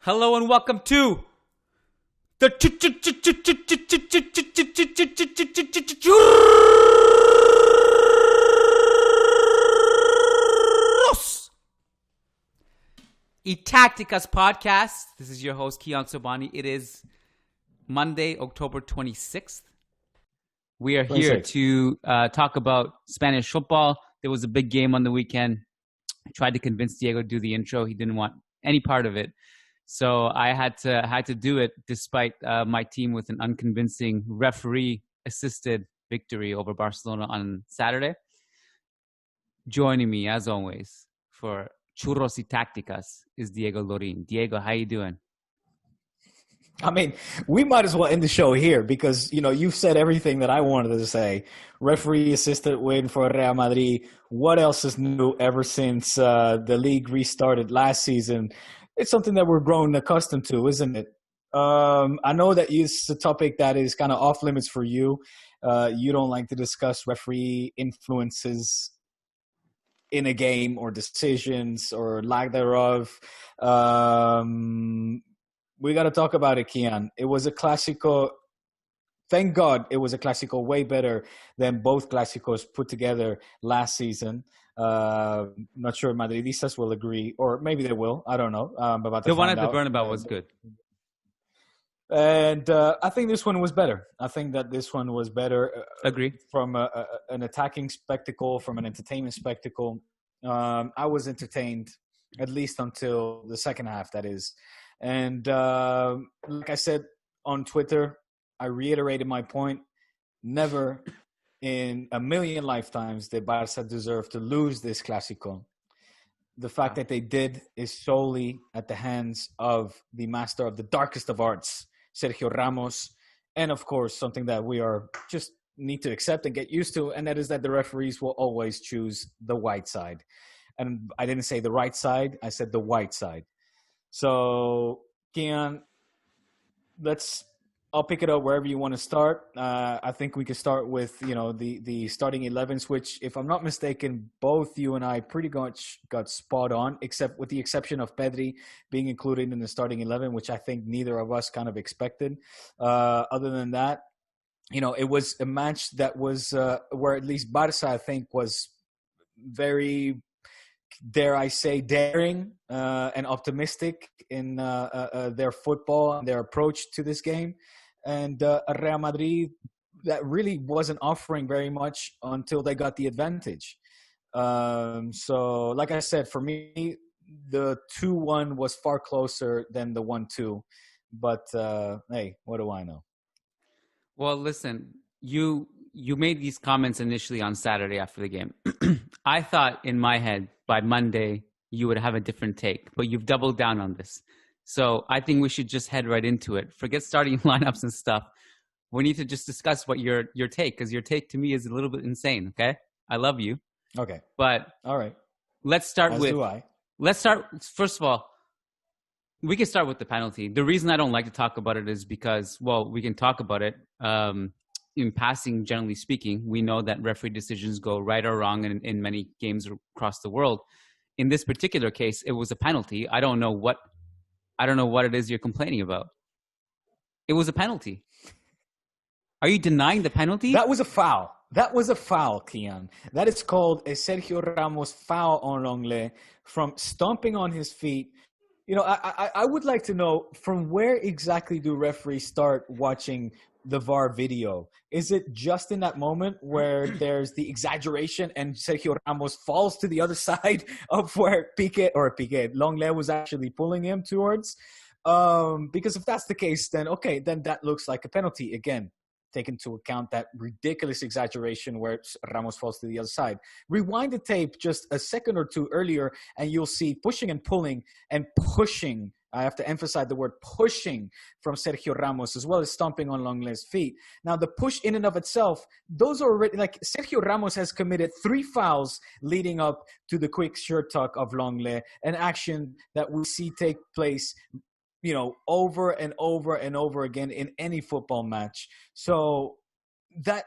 Hello and welcome to the Churros y Tácticas Podcast. This is your host, Kiyan Sobhani. It is Monday, October 26th. We are here to talk about Spanish football. There was a big game on the weekend. I tried to convince Diego to do the intro. He didn't want any part of it. So I had to do it despite my team with an unconvincing referee-assisted victory over Barcelona on Saturday. Joining me, as always, for Churros y Tácticas is Diego Lorijn. Diego, how you doing? I mean, we might as well end the show here because, you've said everything that I wanted to say. Referee-assisted win for Real Madrid. What else is new ever since the league restarted last season? It's something that we're grown accustomed to, isn't it? I know that it's a topic that is kind of off limits for you. You don't like to discuss referee influences in a game or decisions or lack thereof. We got to talk about it, Kiyan. It was a Clásico. Thank God it was a Clásico way better than both Clásicos put together last season. Not sure Madridistas will agree, or maybe they will. I don't know. The one at the Bernabeu was good. And I think this one was better. I think that this one was better. Agree. From an attacking spectacle, from an entertainment spectacle. I was entertained, at least until the second half, that is. And like I said on Twitter, I reiterated my point. Never in a million lifetimes did Barca deserve to lose this Clásico. The fact that they did is solely at the hands of the master of the darkest of arts, Sergio Ramos, and of course something that we are just need to accept and get used to, and that is that the referees will always choose the white side. And I didn't say the right side, I said the white side. So, Kiyan, I'll pick it up wherever you want to start. I think we could start with, the starting 11s, which, if I'm not mistaken, both you and I pretty much got spot on, except with the exception of Pedri being included in the starting 11, which I think neither of us kind of expected. Other than that, it was a match that was where at least Barca, I think, was very, dare I say, daring and optimistic in their football and their approach to this game. And Real Madrid, that really wasn't offering very much until they got the advantage. So, like I said, for me, the 2-1 was far closer than the 1-2. But, hey, what do I know? Well, listen, you made these comments initially on Saturday after the game. I thought in my head by Monday you would have a different take, but you've doubled down on this. So I think we should just head right into it. Forget starting lineups and stuff. We need to just discuss what your take, because your take to me is a little bit insane, okay? I love you. Okay. But all right. Let's start As with do I. Let's start first of all, we can start with the penalty. The reason I don't like to talk about it is because, well, we can talk about it. In passing, generally speaking, we know that referee decisions go right or wrong in many games across the world. In this particular case, it was a penalty. I don't know what it is you're complaining about. It was a penalty. Are you denying the penalty? That was a foul. Kiyan. That is called a Sergio Ramos foul on Longley from stomping on his feet. I would like to know, from where exactly do referees start watching the VAR video? Is it just in that moment where there's the exaggeration and Sergio Ramos falls to the other side of where Longley was actually pulling him towards? Because if that's the case, then okay, then that looks like a penalty. Again, take into account that ridiculous exaggeration where Ramos falls to the other side. Rewind the tape just a second or two earlier, and you'll see pushing and pulling and pushing. I have to emphasize the word pushing from Sergio Ramos, as well as stomping on Longley's feet. Now, the push in and of itself, those are already, like, Sergio Ramos has committed 3 fouls leading up to the quick shirt tuck of Longley, an action that we see take place over and over and over again in any football match. So that,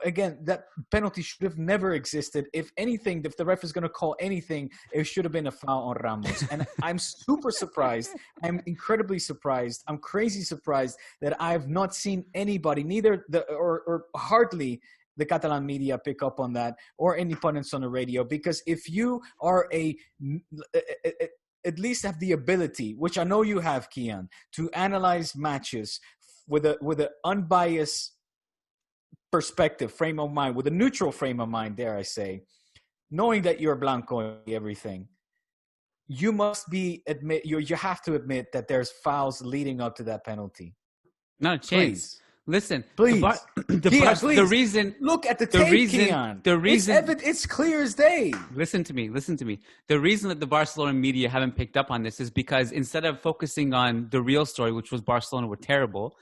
again, that penalty should have never existed. If anything, if the ref is going to call anything, it should have been a foul on Ramos. And I'm super surprised. I'm incredibly surprised. I'm crazy surprised that I have not seen anybody, neither or hardly the Catalan media, pick up on that, or any pundits on the radio. Because if you are at least have the ability, which I know you have, Kiyan, to analyze matches with an unbiased perspective, frame of mind, with a neutral frame of mind, dare I say, knowing that you're blanco in everything, you must you have to admit that there's fouls leading up to that penalty. Not a chance. Please. Listen, please. Kiyan, please. The reason, look at the tape, Kiyan. The reason, it's clear as day. Listen to me. The reason that the Barcelona media haven't picked up on this is because instead of focusing on the real story, which was Barcelona were terrible,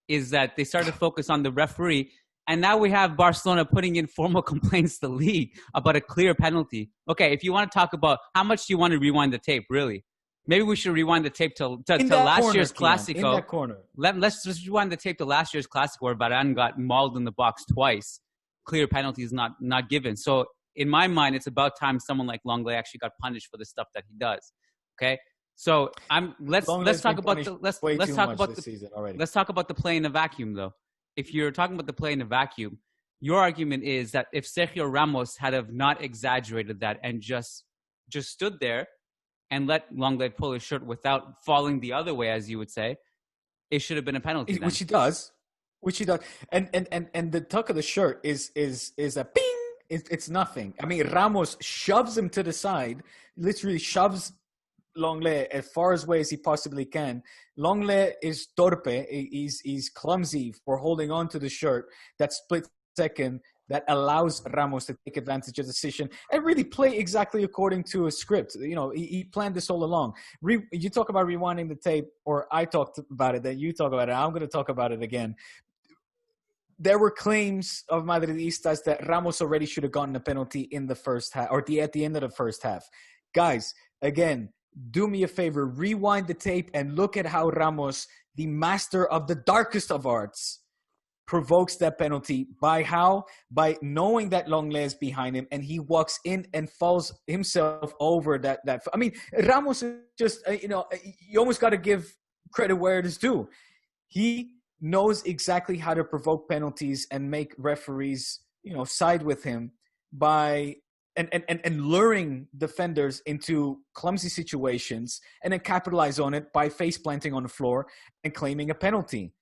is that they started to focus on the referee. And now we have Barcelona putting in formal complaints to the league about a clear penalty. Okay, if you want to talk about how much do you want to rewind the tape, really? Maybe we should rewind the tape to last year's Clasico. In that corner. Let's just rewind the tape to last year's Clasico where Varane got mauled in the box twice. Clear penalty is not given. So in my mind, it's about time someone like Longley actually got punished for the stuff that he does. Okay, so let's talk about the play in a vacuum though. If you're talking about the play in a vacuum, your argument is that if Sergio Ramos had have not exaggerated that and just stood there and let Longley pull his shirt without falling the other way, as you would say, it should have been a penalty. Which he does. And the tuck of the shirt is a ping. It's nothing. I mean, Ramos shoves him to the side, literally shoves Longley as far away as he possibly can. Longley is torpe. He's clumsy for holding on to the shirt. That split second that allows Ramos to take advantage of the decision and really play exactly according to a script. He planned this all along. You talk about rewinding the tape, or I talked about it, then you talk about it. I'm going to talk about it again. There were claims of Madridistas that Ramos already should have gotten a penalty in the first half, or at the end of the first half. Guys, again, do me a favor, rewind the tape and look at how Ramos, the master of the darkest of arts, provokes that penalty. By knowing that Longley is behind him and he walks in and falls himself over that. I mean, Ramos is just, you almost got to give credit where it is due. He knows exactly how to provoke penalties and make referees, side with him by and luring defenders into clumsy situations and then capitalize on it by face planting on the floor and claiming a penalty.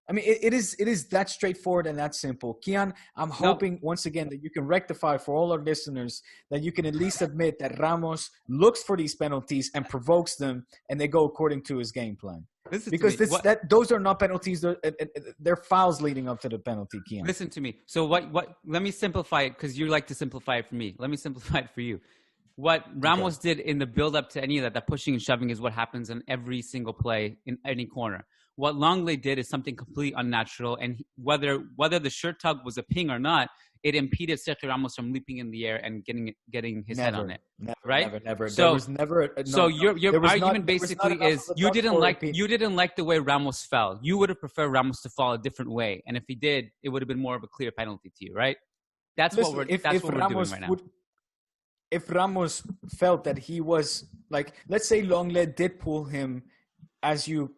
I mean, it is that straightforward and that simple. Kiyan, I'm hoping once again that you can rectify for all our listeners that you can at least admit that Ramos looks for these penalties and provokes them, and they go according to his game plan. Because those are not penalties; they're fouls leading up to the penalty. Kiyan, listen to me. So what? Let me simplify it because you like to simplify it for me. Let me simplify it for you. What Ramos did in the build-up to any of that pushing and shoving, is what happens in every single play in any corner. What Longley did is something completely unnatural, and whether the shirt tug was a ping or not, it impeded Sergio Ramos from leaping in the air and getting his head on it. Never. So, there was never. So your argument basically is you didn't like the way Ramos fell. You would have preferred Ramos to fall a different way, and if he did, it would have been more of a clear penalty to you, right? That's what we're doing right now. If Ramos felt that he was let's say Longley did pull him, as you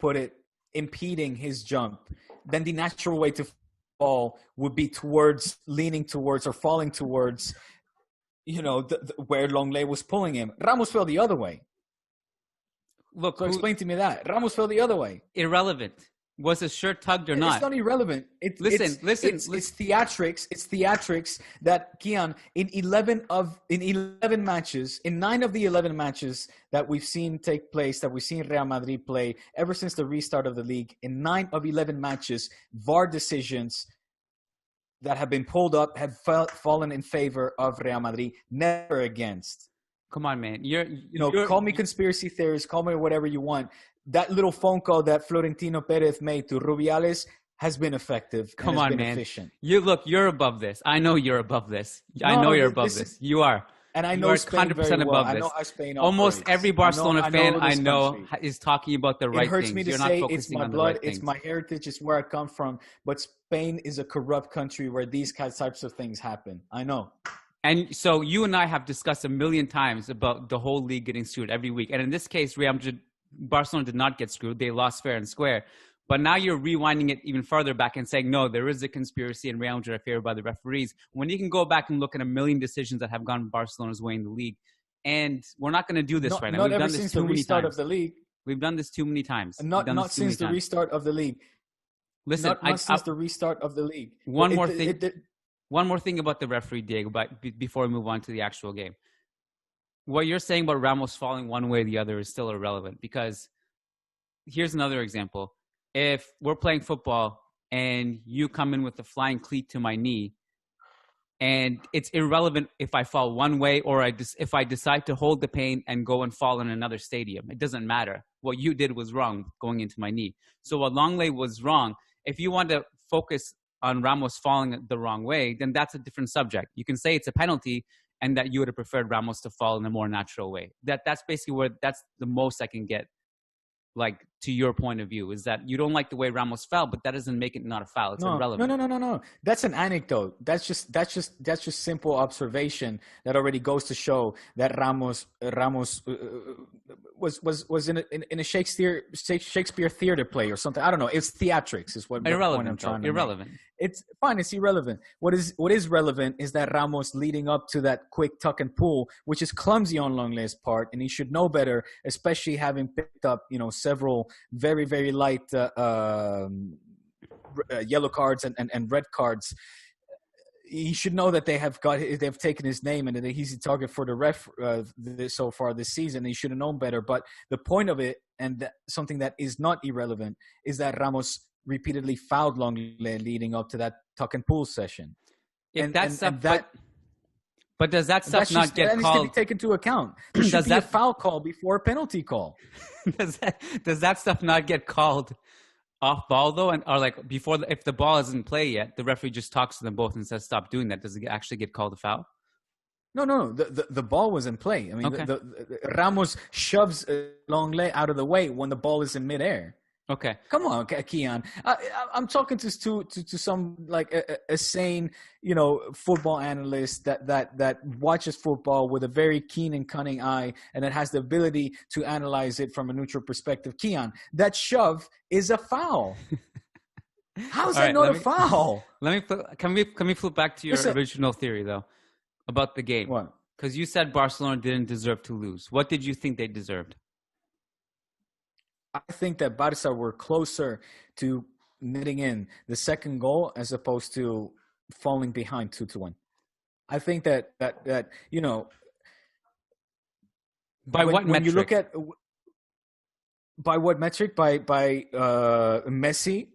put it, impeding his jump, then the natural way to fall would be leaning towards or falling towards, where Longley was pulling him. Ramos fell the other way. Look, so explain to me that. Ramos fell the other way. Irrelevant. Was his shirt tugged or not? It's not irrelevant. Listen. It's theatrics. It's theatrics that Kiyan in 11 matches, in 9 of the 11 matches that we've seen take place, that we've seen Real Madrid play ever since the restart of the league, in 9 of 11 matches, VAR decisions that have been pulled up have fallen in favor of Real Madrid, never against. Come on, man. Call me conspiracy theorist, call me whatever you want. That little phone call that Florentino Perez made to Rubiales has been effective. Come on, man. Efficient. You're above this. I know you're above this. You're above this. You are. And I You know are Spain 100% very well. above I this. know how Spain Almost operates. every Barcelona fan I know country. is talking about the right It hurts things. me to You're say not it's focusing my on the blood, right it's things. my heritage, it's where I come from. But Spain is a corrupt country where these types of things happen. I know. And so you and I have discussed a million times about the whole league getting screwed every week. And in this case, Real Madrid, Barcelona did not get screwed. They lost fair and square. But now you're rewinding it even further back and saying, no, there is a conspiracy and Real Madrid are favored by the referees. When you can go back and look at a million decisions that have gone Barcelona's way in the league. And we're not going to do this right now. Not We've ever done this since too the many restart times. of the league. We've done this too many times. Not since the restart of the league. Listen, not since the restart of the league. One more thing about the referee, Diego, before we move on to the actual game. What you're saying about Ramos falling one way or the other is still irrelevant, because here's another example. If we're playing football and you come in with a flying cleat to my knee, and it's irrelevant if I fall one way or if I decide to hold the pain and go and fall in another stadium. It doesn't matter. What you did was wrong going into my knee. So what Longley was wrong, if you want to focus on Ramos falling the wrong way, then that's a different subject. You can say it's a penalty and that you would have preferred Ramos to fall in a more natural way. That's basically that's the most I can get, like, to your point of view, is that you don't like the way Ramos fell, but that doesn't make it not a foul. It's irrelevant. No. That's an anecdote. That's just simple observation that already goes to show that Ramos was in a Shakespeare theater play or something. I don't know. It's theatrics is what irrelevant. I'm trying to irrelevant. Make. It's fine. It's irrelevant. What is relevant is that Ramos leading up to that quick tuck and pull, which is clumsy on Longley's part, and he should know better, especially having picked up several very, very light yellow cards and red cards. He should know that they've taken his name and that he's a target for the ref so far this season. He should have known better. But the point of it, and something that is not irrelevant, is that Ramos repeatedly fouled Longley leading up to that tuck and pull session. But does that stuff not get called? That needs to be taken into account. There should be a foul call before a penalty call. Does that stuff not get called off ball though, or like if the ball isn't in play yet, the referee just talks to them both and says stop doing that? Does it actually get called a foul? No. The ball was in play. I mean, okay. Ramos shoves Longley out of the way when the ball is in midair. Okay. Come on, Kiyan. I'm talking to some like a sane, football analyst that watches football with a very keen and cunning eye and that has the ability to analyze it from a neutral perspective. Kiyan, that shove is a foul. How is that not a foul? Can we flip back to your original theory though about the game? What? Because you said Barcelona didn't deserve to lose. What did you think they deserved? I think that Barca were closer to netting in the second goal as opposed to falling behind 2-1. I think that by what metric? When you look at by what metric? By Messi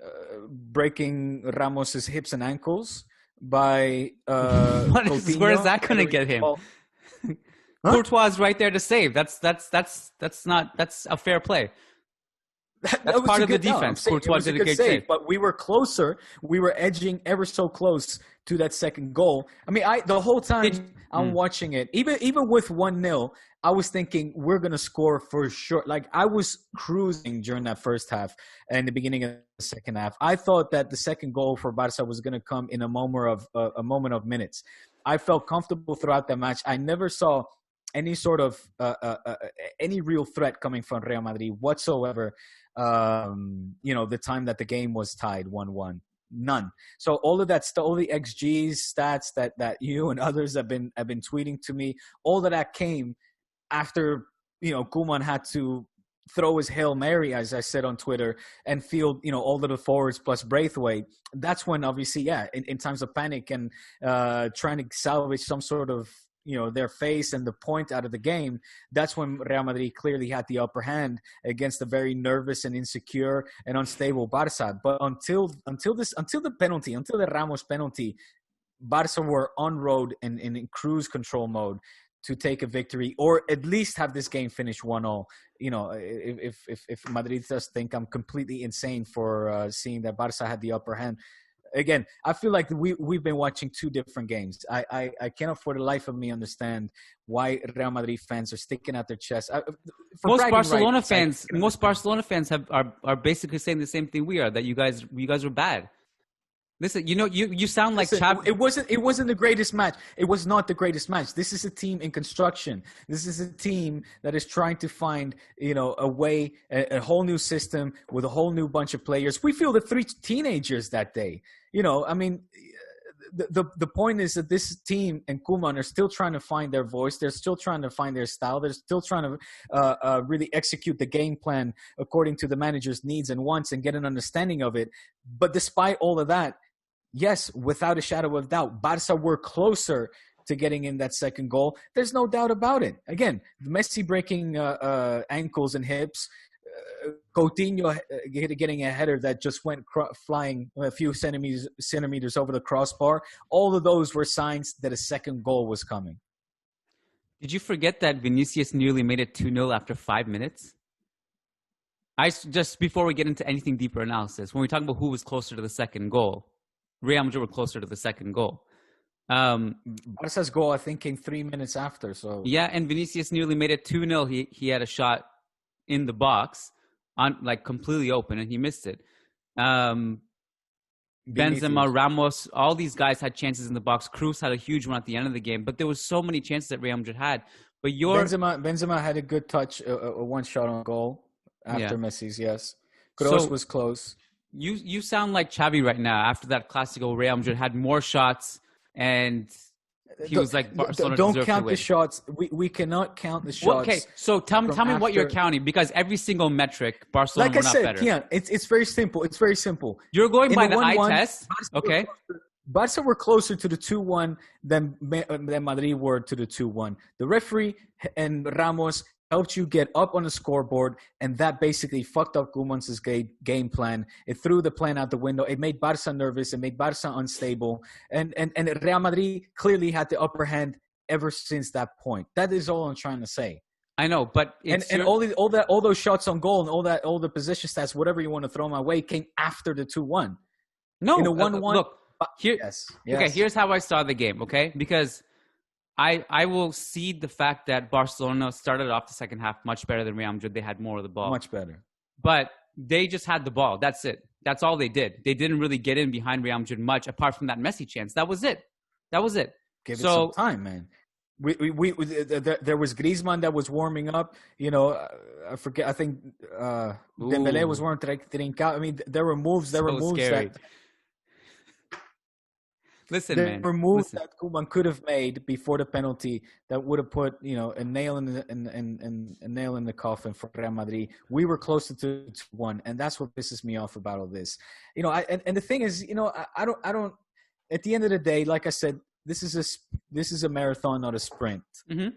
breaking Ramos's hips and ankles. By Coutinho, where is that going to get him? Huh? Courtois is right there to save. That's a fair play. That's part of the defense. Courtois did a good save. But we were closer. We were edging ever so close to that second goal. I mean, the whole time I'm watching it, even with 1-0, I was thinking we're going to score for sure. Like, I was cruising during that first half and the beginning of the second half. I thought that the second goal for Barca was going to come in a moment of minutes. I felt comfortable throughout the match. I never saw any sort of any real threat coming from Real Madrid whatsoever. The time that the game was tied 1-1, none. So all of that stuff, all the XGs stats that you and others have been tweeting to me, all of that came after Koeman had to throw his Hail Mary, as I said on Twitter, and field all of the forwards plus Braithwaite. That's when obviously in times of panic and trying to salvage some sort of their face and the point out of the game, that's when Real Madrid clearly had the upper hand against the very nervous and insecure and unstable Barca. But until the Ramos penalty, Barca were on road and in cruise control mode to take a victory or at least have this game finish 1-0. If Madrid does think I'm completely insane for seeing that Barca had the upper hand, again, I feel like we've been watching two different games. I cannot for the life of me understand why Real Madrid fans are sticking out their chests. Most Barcelona fans are basically saying the same thing we are, that you guys were bad. Listen, you sound like Xavi. It wasn't the greatest match. It was not the greatest match. This is a team in construction. This is a team that is trying to find, a way, a whole new system with a whole new bunch of players. We feel the three teenagers that day. The point is that this team and Koeman are still trying to find their voice. They're still trying to find their style. They're still trying to really execute the game plan according to the manager's needs and wants and get an understanding of it. But despite all of that, yes, without a shadow of doubt, Barca were closer to getting in that second goal. There's no doubt about it. Again, Messi breaking ankles and hips, Coutinho getting a header that just went flying a few centimeters over the crossbar. All of those were signs that a second goal was coming. Did you forget that Vinicius nearly made it 2-0 after 5 minutes? Just before we get into anything deeper analysis, when we talk about who was closer to the second goal, Real Madrid were closer to the second goal. Barca's goal, I think, came 3 minutes after. So yeah, and Vinicius nearly made it 2-0. He had a shot in the box, completely open, and he missed it. Benzema, Ramos, all these guys had chances in the box. Cruz had a huge one at the end of the game, but there was so many chances that Real Madrid had. But Benzema had a good touch, a one shot on goal after Messi's. Yes, Kroos was close. You sound like Xavi right now. After that Clasico, Real Madrid had more shots, and he was like, Barcelona don't count the shots. We cannot count the shots. Okay, so tell me what you're counting, because every single metric, Barcelona were not better. Like I said, Kiyan, it's very simple. It's very simple. You're going by the eye test? Okay. Barca were closer to the 2-1 than Madrid were to the 2-1. The referee and Ramos helped you get up on the scoreboard, and that basically fucked up Koeman's game plan. It threw the plan out the window. It made Barca nervous. It made Barca unstable. And Real Madrid clearly had the upper hand ever since that point. That is all I'm trying to say. I know, but all those shots on goal and all the position stats, whatever you want to throw my way, came after the 2-1. No, in a 1-1. Look, yes. Okay, here's how I saw the game. Okay, because I will cede the fact that Barcelona started off the second half much better than Real Madrid. They had more of the ball. Much better. But they just had the ball. That's it. That's all they did. They didn't really get in behind Real Madrid much, apart from that Messi chance. That was it. Give it some time, man. There was Griezmann that was warming up. I forget. I think Dembélé was warming Trincao. I mean, there were moves. Scary. There were moves that Koeman could have made before the penalty that would have put, a nail in the coffin for Real Madrid. We were closer to 1, and that's what pisses me off about all this. And the thing is, I don't. At the end of the day, like I said, this is a marathon, not a sprint. Mm-hmm.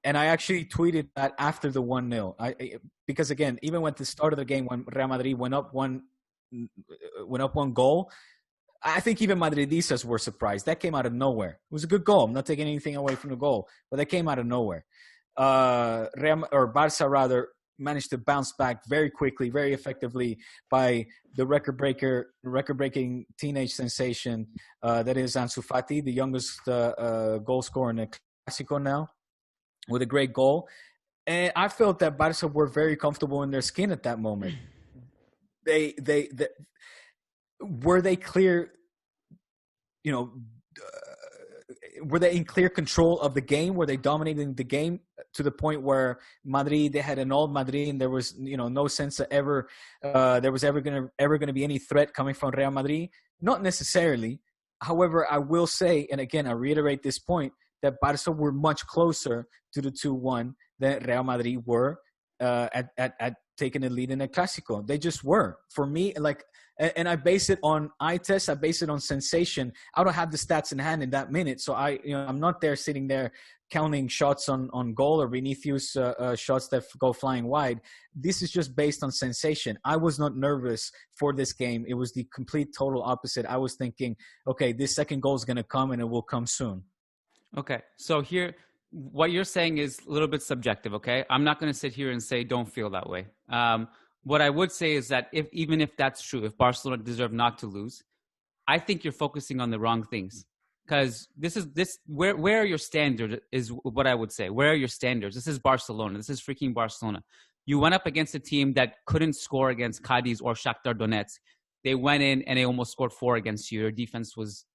And I actually tweeted that after the 1-0. Because again, even at the start of the game when Real Madrid went up one goal, I think even Madridistas were surprised. That came out of nowhere. It was a good goal. I'm not taking anything away from the goal, but that came out of nowhere. Barca rather managed to bounce back very quickly, very effectively by the record-breaking teenage sensation that is Ansu Fati, the youngest goal scorer in the Clasico now, with a great goal. And I felt that Barca were very comfortable in their skin at that moment. Were they clear, were they in clear control of the game? Were they dominating the game to the point where they had annulled Madrid and there was, no sense that there was ever going to be any threat coming from Real Madrid? Not necessarily. However, I will say, and again, I reiterate this point, that Barca were much closer to the 2-1 than Real Madrid were at taking the lead in the Clásico. They just were. For me, and I base it on eye test. I base it on sensation. I don't have the stats in hand in that minute, so I'm not there sitting there counting shots on goal or Vinicius shots that go flying wide. This is just based on sensation. I was not nervous for this game. It was the complete total opposite. I was thinking, okay, this second goal is going to come and it will come soon. Okay, so here, what you're saying is a little bit subjective, okay? I'm not going to sit here and say don't feel that way. What I would say is that even if that's true, if Barcelona deserved not to lose, I think you're focusing on the wrong things. Because where are your standards is what I would say. Where are your standards? This is Barcelona. This is freaking Barcelona. You went up against a team that couldn't score against Cadiz or Shakhtar Donetsk. They went in and they almost scored 4 against you. Your defense was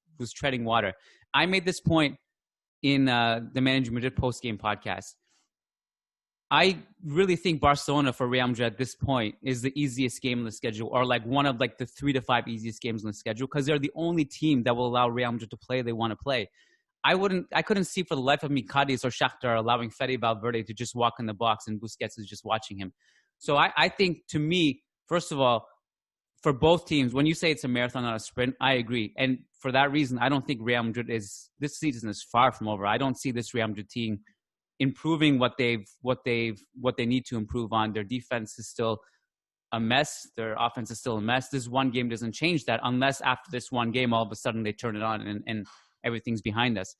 treading water. I made this point in the Managing Madrid post-game podcast. I really think Barcelona for Real Madrid at this point is the easiest game on the schedule, or like one of like the 3 to 5 easiest games on the schedule, because they're the only team that will allow Real Madrid to play they want to play. I couldn't see for the life of me Cadiz or Shakhtar allowing Fede Valverde to just walk in the box and Busquets is just watching him. So I think, to me, first of all, for both teams, when you say it's a marathon, not a sprint, I agree. And for that reason, I don't think Real Madrid this season is far from over. I don't see this Real Madrid team improving what they need to improve on. Their defense is still a mess. Their offense is still a mess. This one game doesn't change that, unless after this one game, all of a sudden they turn it on and everything's behind us.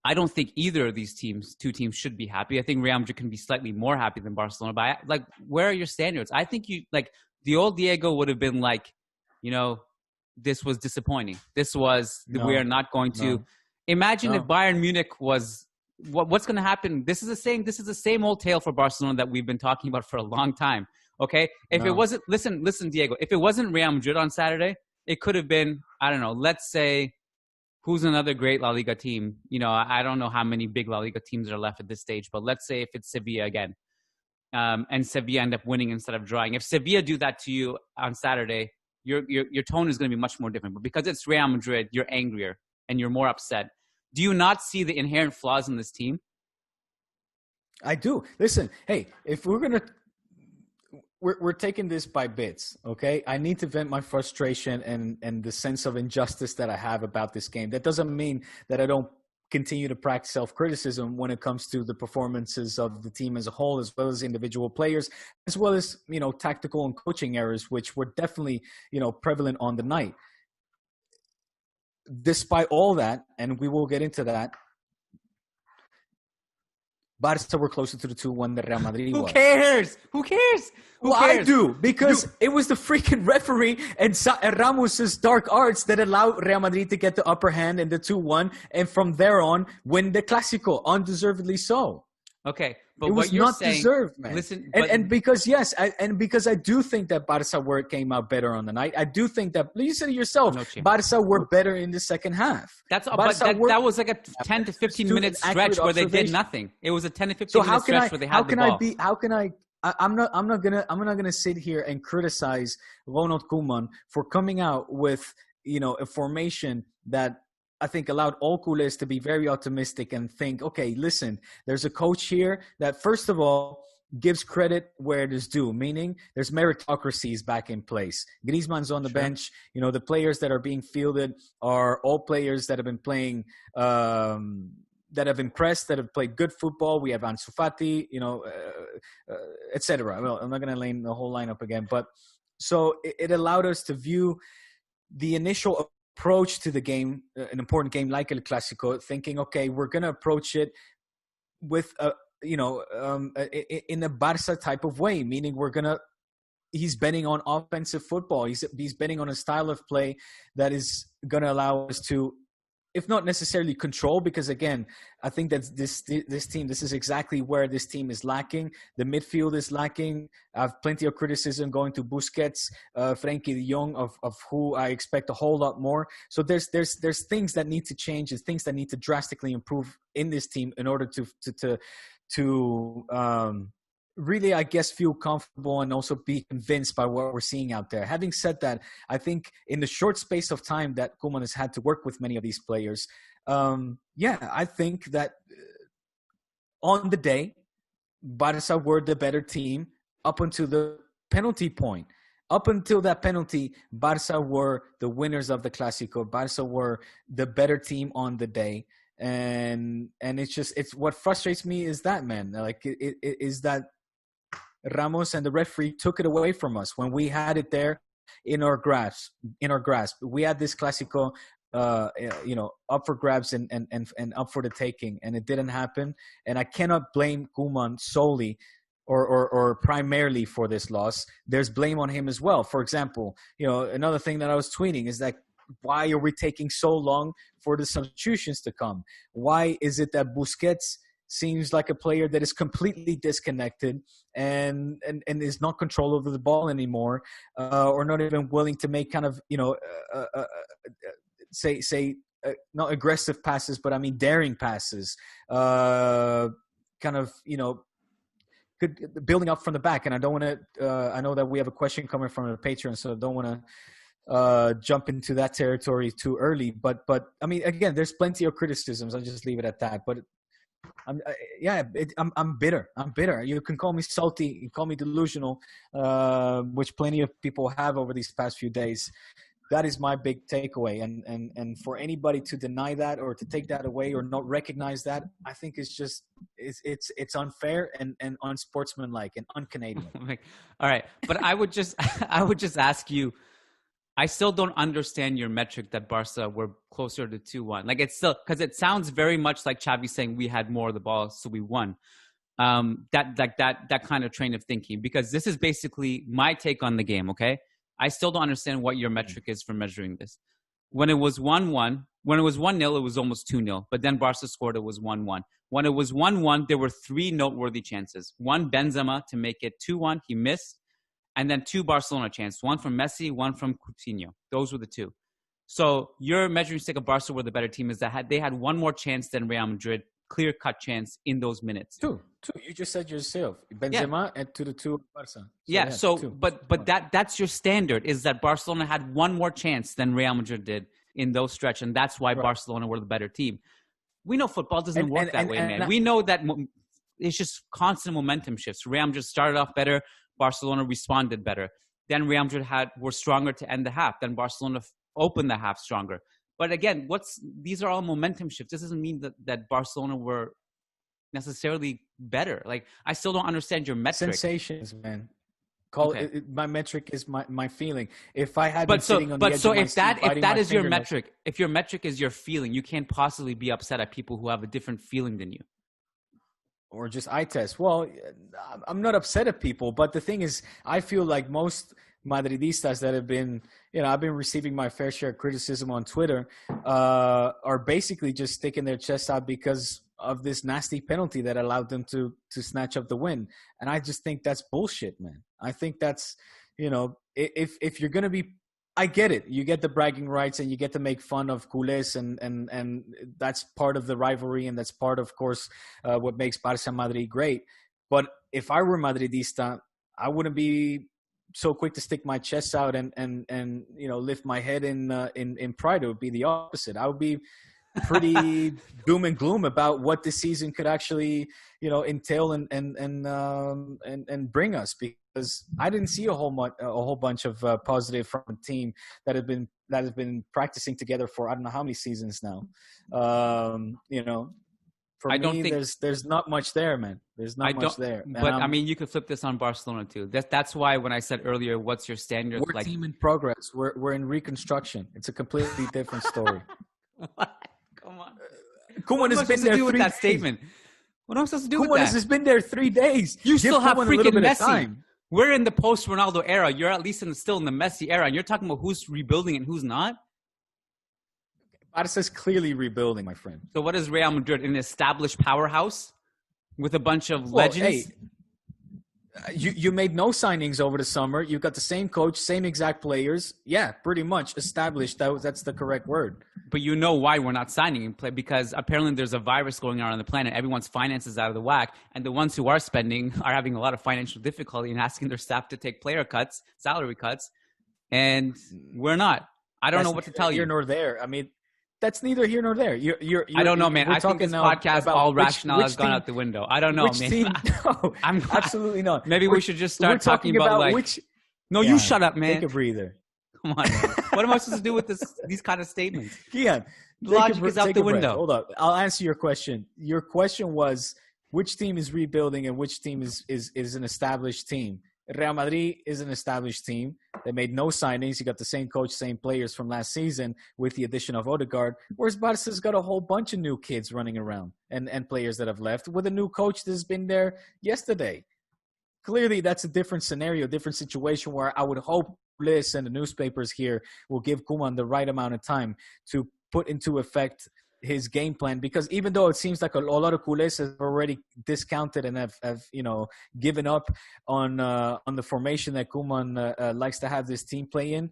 I don't think either of these two teams should be happy. I think Real Madrid can be slightly more happy than Barcelona. But where are your standards? I think the old Diego would have been like, this was disappointing. We are not going to imagine if Bayern Munich was. What's going to happen? This is the same old tale for Barcelona that we've been talking about for a long time. Okay, if it wasn't, listen, Diego. If it wasn't Real Madrid on Saturday, it could have been, I don't know. Let's say, who's another great La Liga team? I don't know how many big La Liga teams are left at this stage, but let's say if it's Sevilla again, and Sevilla end up winning instead of drawing. If Sevilla do that to you on Saturday, your tone is going to be much more different. But because it's Real Madrid, you're angrier and you're more upset. Do you not see the inherent flaws in this team? I do. Listen, hey, if we're taking this by bits, okay? I need to vent my frustration and the sense of injustice that I have about this game. That doesn't mean that I don't continue to practice self-criticism when it comes to the performances of the team as a whole, as well as individual players, as well as, tactical and coaching errors, which were definitely, prevalent on the night. Despite all that, and we will get into that, Barca were closer to the 2-1 than Real Madrid was. Who cares? I do, because it was the freaking referee and Ramos's dark arts that allowed Real Madrid to get the upper hand in the 2-1, and from there on, win the Clásico, undeservedly so. Okay, but it was what you're not saying, deserved, man. Listen, because I do think that Barca came out better on the night. I do think that you said it yourself. Barca were better in the second half. That was like a 10 to 15 minute stretch where they did nothing. It was a 10 to 15 minute stretch where they had the ball. I'm not gonna sit here and criticize Ronald Koeman for coming out with a formation that I think allowed all culés to be very optimistic and think, okay, listen, there's a coach here that, first of all, gives credit where it is due, meaning there's meritocracies back in place. Griezmann's on the bench. The players that are being fielded are all players that have been playing, that have impressed, that have played good football. We have Ansu Fati, etc. Well, I'm not going to name the whole lineup again, but so it allowed us to view the initial approach to the game, an important game like El Clásico, thinking, okay, we're going to approach it with in a Barca type of way, meaning he's betting on offensive football. He's betting on a style of play that is going to allow us to, if not necessarily control, because again, I think that this team, this is exactly where this team is lacking. The midfield is lacking. I have plenty of criticism going to Busquets, Frenkie de Jong, of who I expect a whole lot more. So there's things that need to change. There's things that need to drastically improve in this team in order to really, I guess, feel comfortable and also be convinced by what we're seeing out there. Having said that, I think in the short space of time that Koeman has had to work with many of these players, I think that on the day, Barca were the better team up until the penalty point. Up until that penalty, Barca were the winners of the Clásico. Barca were the better team on the day. And it's what frustrates me is that, man, like it is that Ramos and the referee took it away from us when we had it there in our grasp. We had this Clásico, up for grabs and up for the taking, and it didn't happen. And I cannot blame Koeman solely or primarily for this loss. There's blame on him as well. For example, another thing that I was tweeting is that why are we taking so long for the substitutions to come? Why is it that Busquets seems like a player that is completely disconnected and is not control over the ball anymore, or not even willing to make kind of, not aggressive passes, but I mean daring passes, kind of, building up from the back. And I don't want to, I know that we have a question coming from a Patreon, so I don't want to jump into that territory too early. But I mean, again, there's plenty of criticisms. I'll just leave it at that. But I'm bitter. I'm bitter. You can call me salty. You can call me delusional, which plenty of people have over these past few days. That is my big takeaway. And for anybody to deny that or to take that away or not recognize that, I think it's unfair and unsportsmanlike and un-Canadian. All right. But I would just ask you, I still don't understand your metric that Barca were closer to 2-1. Like, it's still, because it sounds very much like Xavi saying we had more of the ball, so we won. That kind of train of thinking, because this is basically my take on the game. Okay. I still don't understand what your metric is for measuring this. When it was 1-1, when it was 1-0, it was almost 2-0. But then Barca scored, it was 1-1. When it was 1-1, there were 3 noteworthy chances. One, Benzema to make it 2-1. He missed. And then 2 Barcelona chances. One from Messi, one from Coutinho. Those were the 2. So your measuring stick of Barca were the better team is that they had one more chance than Real Madrid, clear-cut chance in those minutes. 2. You just said yourself. Benzema and 2-2 Barca. So, but that's your standard, is that Barcelona had one more chance than Real Madrid did in those stretch, and that's why Barcelona were the better team. We know football doesn't work that way, man. We know that it's just constant momentum shifts. Real Madrid started off better. Barcelona responded better. Then Real Madrid were stronger to end the half. Then Barcelona opened the half stronger. But again, these are all momentum shifts. This doesn't mean that Barcelona were necessarily better. Like, I still don't understand your metric. Sensations, man. My metric is my feeling. If I had been sitting on the edge of my seat, if that is your metric, if your metric is your feeling, you can't possibly be upset at people who have a different feeling than you. Or just eye test. Well, I'm not upset at people, but the thing is, I feel like most Madridistas that have been, I've been receiving my fair share of criticism on Twitter, are basically just sticking their chest out because of this nasty penalty that allowed them to snatch up the win. And I just think that's bullshit, man. I think that's, if you're going to be, I get it. You get the bragging rights and you get to make fun of culés and that's part of the rivalry and that's part, of course, what makes Barça Madrid great. But if I were Madridista, I wouldn't be so quick to stick my chest out and lift my head in pride. It would be the opposite. I would be pretty doom and gloom about what this season could actually, entail and bring us, because I didn't see a whole bunch of positive from a team that has been practicing together for I don't know how many seasons now. For me, there's not much there, man. There's not much there. But I mean, you could flip this on Barcelona too. That's why when I said earlier, what's your standard? We're a team in progress. We're in reconstruction. It's a completely different story. Come on. Koeman has been there 3 days. Statement. What am I supposed to do with that? Koeman has been there 3 days. You still have freaking Messi. We're in the post-Ronaldo era. You're at least still in the Messi era. And you're talking about who's rebuilding and who's not? Barca's clearly rebuilding, my friend. So what is Real Madrid? An established powerhouse with a bunch of legends? Hey, you made no signings over the summer. You got the same coach, same exact players. Yeah, pretty much established. That's the correct word. But you know why we're not signing in play? Because apparently there's a virus going on the planet. Everyone's finances out of the whack. And the ones who are spending are having a lot of financial difficulty and asking their staff to take player cuts, salary cuts. And we're not. I don't know what to tell you. Here nor there. I mean, that's neither here nor there. I don't know, man. I think this podcast, all rationale has gone out the window. I don't know, man. Team? No, absolutely not. Maybe we should just start talking about like. No, you shut up, man. Take a breather. Come on, man. What am I supposed to do with these kind of statements? Kiyan, logic is out the window. Hold up. I'll answer your question. Your question was which team is rebuilding and which team is an established team. Real Madrid is an established team. They made no signings. You got the same coach, same players from last season with the addition of Odegaard. Whereas Barca's got a whole bunch of new kids running around and players that have left with a new coach that's been there yesterday. Clearly, that's a different scenario, different situation where I would hope lists and the newspapers here will give Koeman the right amount of time to put into effect his game plan, because even though it seems like a lot of culés have already discounted and have given up on the formation that Koeman likes to have this team play in,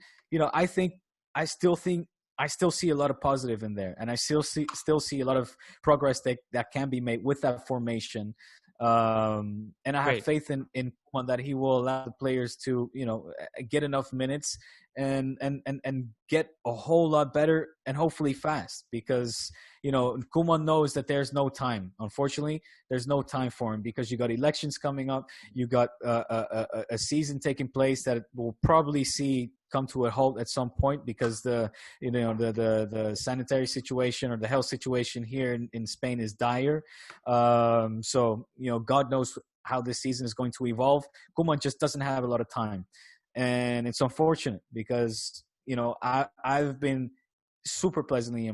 I still see a lot of positive in there, and I still see a lot of progress that can be made with that formation. And I have faith in Koeman that he will allow the players to get enough minutes and get a whole lot better, and hopefully fast, because Koeman knows that there's no time. Unfortunately, there's no time for him, because you got elections coming up, you got a season taking place that will probably see come to a halt at some point, because the sanitary situation or the health situation here in Spain is dire. So God knows how this season is going to evolve. Koeman just doesn't have a lot of time. And it's unfortunate, because, I've been super pleasantly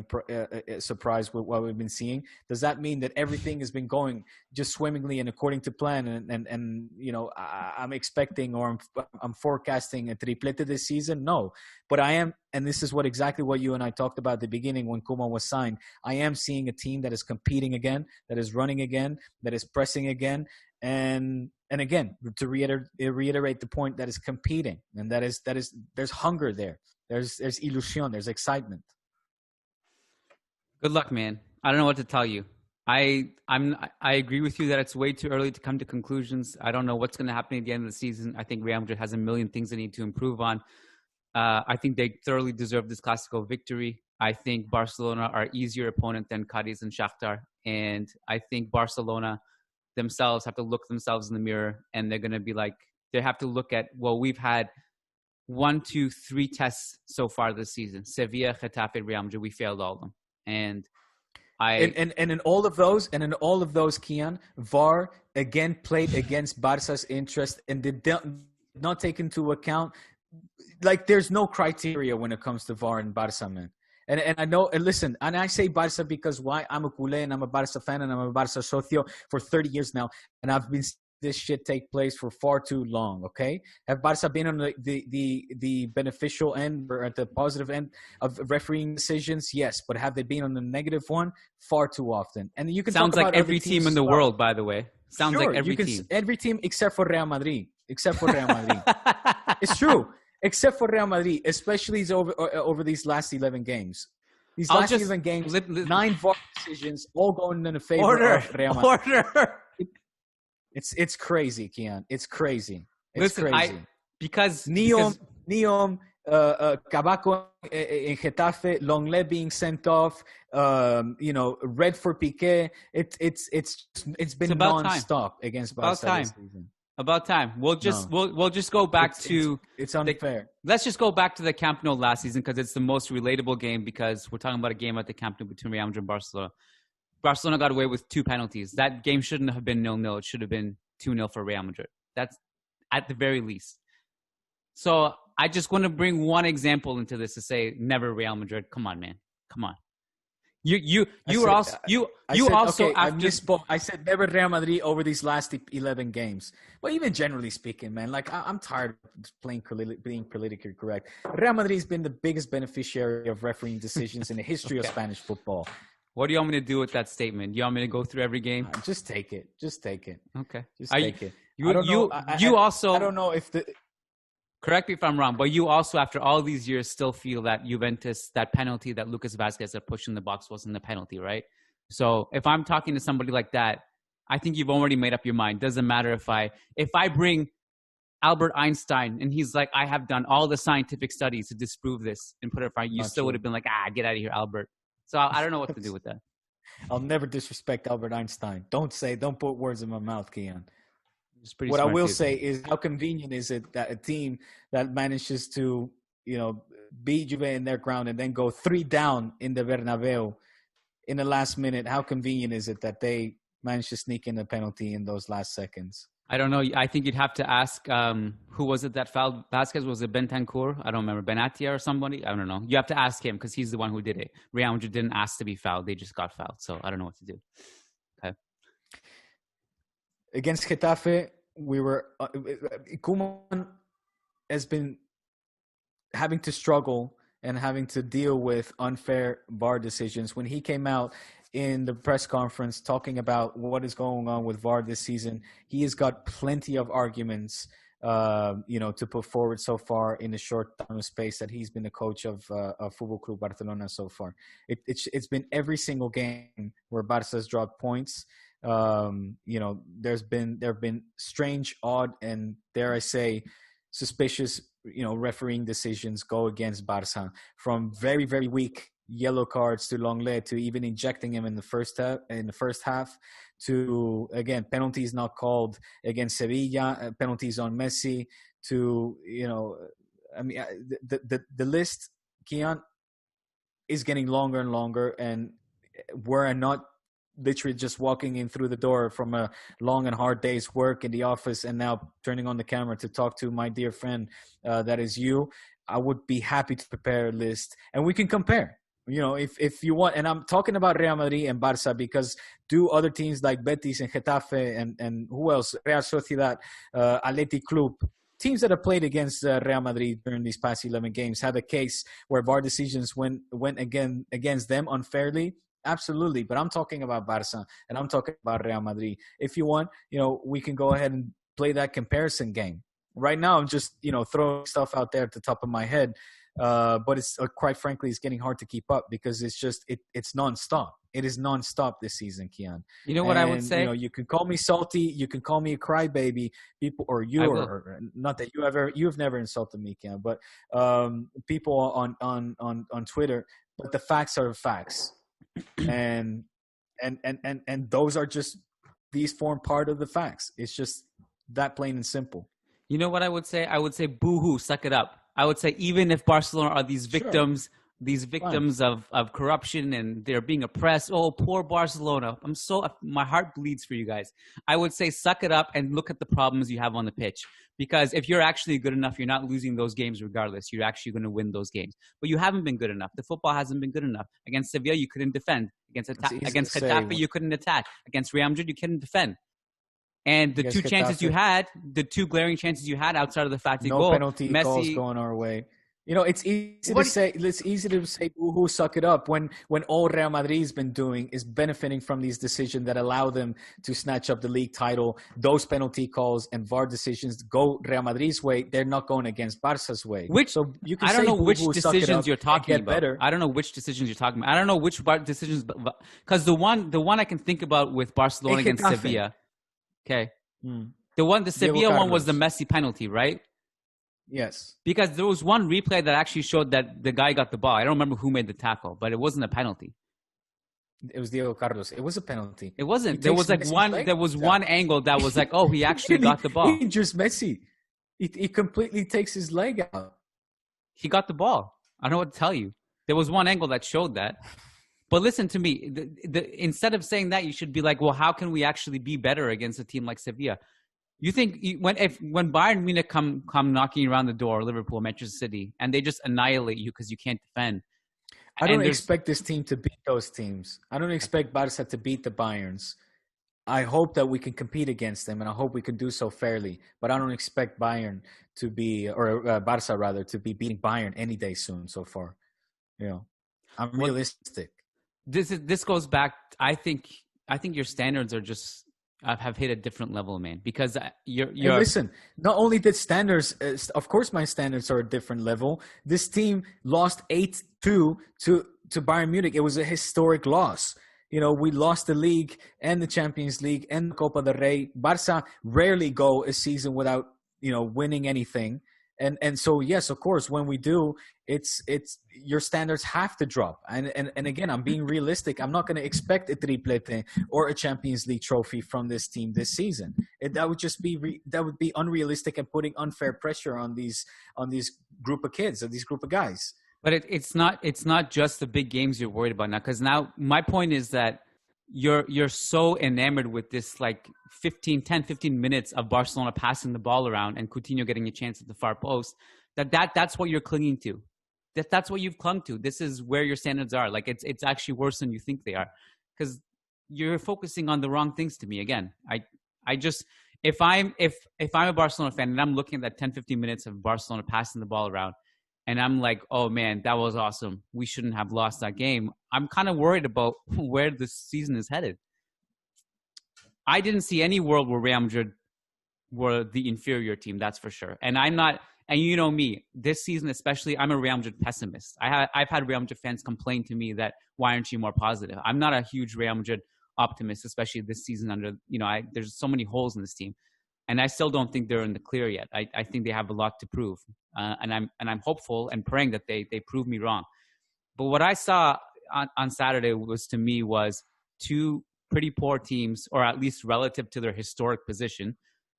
surprised with what we've been seeing. Does that mean that everything has been going just swimmingly and according to plan? And I'm expecting, or I'm forecasting a triplete this season? No. But I am, and this is exactly what you and I talked about at the beginning when Koeman was signed. I am seeing a team that is competing again, that is running again, that is pressing again. And again, to reiterate the point, that is competing, and that is there's hunger there. There's ilusión, there's excitement. Good luck, man. I don't know what to tell you. I agree with you that it's way too early to come to conclusions. I don't know what's going to happen at the end of the season. I think Real Madrid has a million things they need to improve on. I think they thoroughly deserve this Clasico victory. I think Barcelona are easier opponent than Cadiz and Shakhtar, and I think Barcelona themselves have to look themselves in the mirror, and they're going to be like, they have to look at, well, we've had 1, 2, 3 tests so far this season. Sevilla, Getafe, Real Madrid, we failed all of them. And in all of those, Kiyan, VAR again played against Barca's interest and did not take into account, like, there's no criteria when it comes to VAR in Barca, man. And I know, and listen, and I say Barca because why? I'm a culé and I'm a Barca fan and I'm a Barca socio for 30 years now, and I've been this shit take place for far too long. Okay, have Barca been on the beneficial end or at the positive end of refereeing decisions? Yes, but have they been on the negative one? Far too often. And you can sounds talk like about every team in the world, by the way. Sounds sure, like every team except for Real Madrid. It's true. Except for Real Madrid, especially over these last 11 games. These last 11 games, 9 VAR decisions, all going in the favor of Real Madrid. It's crazy, Kiyan. It's crazy. It's crazy. Because Neom, Cabaco in Getafe, Longley being sent off, red for Piqué. It's been non-stop against Barca this season. About time. We'll just go back to it's unfair. Let's just go back to the Camp Nou last season, because it's the most relatable game, because we're talking about a game at the Camp Nou between Real Madrid and Barcelona. Barcelona got away with 2 penalties. That game shouldn't have been 0-0. It should have been 2-0 for Real Madrid. That's at the very least. So I just want to bring one example into this to say, never Real Madrid. Come on, man. Come on. I said never Real Madrid over these last 11 games. But even generally speaking, man, like, I'm tired of being politically correct. Real Madrid has been the biggest beneficiary of refereeing decisions in the history of Spanish football. What do you want me to do with that statement? Do you want me to go through every game? Just take it. Okay. Take it. I don't know if the. Correct me if I'm wrong, but you also, after all these years, still feel that Juventus, that penalty that Lucas Vazquez had pushed in the box wasn't a penalty, right? So if I'm talking to somebody like that, I think you've already made up your mind. Doesn't matter if I bring Albert Einstein and he's like, I have done all the scientific studies to disprove this and put it in front, you still would have been like, get out of here, Albert. So I don't know what to do with that. I'll never disrespect Albert Einstein. Don't put words in my mouth, Kiyan. What I will say is, how convenient is it that a team that manages to, beat Juve in their ground and then go 3 down in the Bernabeu in the last minute? How convenient is it that they managed to sneak in a penalty in those last seconds? I don't know. I think you'd have to ask who was it that fouled Vasquez? Was it Bentancur? I don't remember. Benatia or somebody? I don't know. You have to ask him because he's the one who did it. Real Madrid didn't ask to be fouled. They just got fouled. So I don't know what to do. Okay. Against Getafe, we were Koeman has been having to struggle and having to deal with unfair VAR decisions. When he came out in the press conference talking about what is going on with VAR this season, he has got plenty of arguments, to put forward so far in the short time of space that he's been the coach of Football Club Barcelona so far. It's been every single game where Barca's dropped points. There have been strange, odd, and dare I say, suspicious, refereeing decisions go against Barca, from very, very weak yellow cards to Lenglet, to even injecting him in the first half, to, again, penalties not called against Sevilla, penalties on Messi, to, the list, Kiyan, is getting longer and longer, and we're not literally just walking in through the door from a long and hard day's work in the office and now turning on the camera to talk to my dear friend, that is you. I would be happy to prepare a list and we can compare. If you want, and I'm talking about Real Madrid and Barca because do other teams like Betis and Getafe and who else? Real Sociedad, Atletico, teams that have played against Real Madrid during these past 11 games have a case where VAR decisions went again against them unfairly. Absolutely. But I'm talking about Barca and I'm talking about Real Madrid. If you want, we can go ahead and play that comparison game. Right now, I'm just, throwing stuff out there at the top of my head. But it's quite frankly, it's getting hard to keep up because it's just, it's nonstop. It is nonstop this season, Kiyan. You know what I would say? You can call me salty. You can call me a crybaby. People, or you, or not that you've never insulted me, Kiyan, but people on Twitter. But the facts are facts. And those are just, these form part of the facts. It's just that plain and simple. You know what I would say? I would say boo-hoo, suck it up. I would say even if Barcelona are these victims, of corruption and they're being oppressed. Oh, poor Barcelona. My heart bleeds for you guys. I would say suck it up and look at the problems you have on the pitch. Because if you're actually good enough, you're not losing those games regardless. You're actually going to win those games. But you haven't been good enough. The football hasn't been good enough. Against Sevilla, you couldn't defend. Against Getafe, you couldn't attack. Against Real Madrid, you couldn't defend. And the two glaring chances you had outside of the fact that no penalty calls going our way. It's easy to say boo-hoo, suck it up when all Real Madrid's been doing is benefiting from these decisions that allow them to snatch up the league title. Those penalty calls and VAR decisions go Real Madrid's way. They're not going against Barca's way. I don't know which decisions you're talking about. I don't know which decisions you're talking about. I don't know which decisions, because the one I can think about with Barcelona against Sevilla. Okay. The Sevilla one was the Messi penalty, right? Yes. Because there was one replay that actually showed that the guy got the ball. I don't remember who made the tackle, but it wasn't a penalty. It was Diego Carlos. It was a penalty. It wasn't. There was one angle that was like, oh, he actually got the ball. He injures Messi. He completely takes his leg out. He got the ball. I don't know what to tell you. There was one angle that showed that. But listen to me. Instead of saying that, you should be like, well, how can we actually be better against a team like Sevilla? You think when Bayern Munich come knocking around the door, Liverpool, Manchester City, and they just annihilate you because you can't defend? I don't expect this team to beat those teams. I don't expect Barca to beat the Bayerns. I hope that we can compete against them, and I hope we can do so fairly. But I don't expect Bayern to be, or Barca rather, to be beating Bayern any day soon. So far, I'm realistic. This goes back. I think your standards are just have hit a different level, man. Because you're hey, listen. Not only did standards, of course, my standards are a different level. This team lost 8-2 to Bayern Munich. It was a historic loss. We lost the league and the Champions League and the Copa del Rey. Barca rarely go a season without winning anything. And so, yes, of course, when we do, it's your standards have to drop. And again, I'm being realistic. I'm not going to expect a triplete or a Champions League trophy from this team this season. That would just be unrealistic and putting unfair pressure on these group of kids, or these group of guys. But it's not just the big games you're worried about now. Because now my point is that you're so enamored with this like 10, 15 minutes of Barcelona passing the ball around and Coutinho getting a chance at the far post that's what you're clinging to. That's what you've clung to. This is where your standards are. Like it's actually worse than you think they are, because you're focusing on the wrong things. To me, again, I just if I'm a Barcelona fan and I'm looking at that 10, 15 minutes of Barcelona passing the ball around, and I'm like, oh man, that was awesome. We shouldn't have lost that game. I'm kind of worried about where this season is headed. I didn't see any world where Real Madrid were the inferior team, that's for sure. And I'm not, and you know me, this season especially, I'm a Real Madrid pessimist. I've had Real Madrid fans complain to me that, why aren't you more positive? I'm not a huge Real Madrid optimist, especially this season under, there's so many holes in this team. And I still don't think they're in the clear yet. I think they have a lot to prove. And I'm hopeful and praying that they prove me wrong. But what I saw on Saturday was two pretty poor teams, or at least relative to their historic position.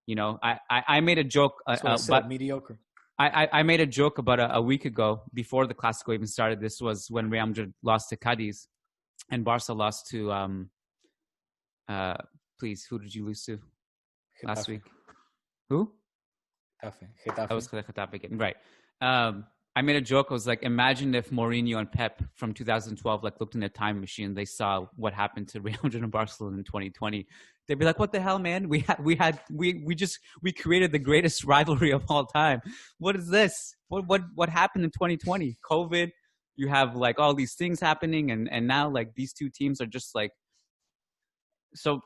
I made a joke about mediocre. I made a joke about a week ago before the Clasico even started. This was when Real Madrid lost to Cadiz and Barca lost to, please, who did you lose to last week? Who? Getafe. That was Getafe again. Right. I made a joke. I was like, imagine if Mourinho and Pep from 2012 looked in a time machine. They saw what happened to Real Madrid and Barcelona in 2020. They'd be like, "What the hell, man? We created the greatest rivalry of all time. What is this? What happened in 2020? COVID. You have all these things happening, and now these two teams are just so."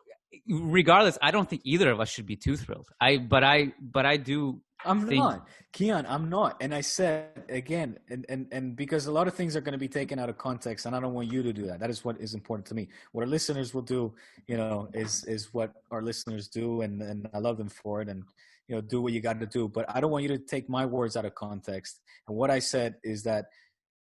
Regardless, I don't think either of us should be too thrilled. But I do. Not, Kiyan. I'm not. And I said again, and because a lot of things are going to be taken out of context, and I don't want you to do that. That is what is important to me. What our listeners will do, is what our listeners do, and I love them for it. And do what you got to do. But I don't want you to take my words out of context. And what I said is that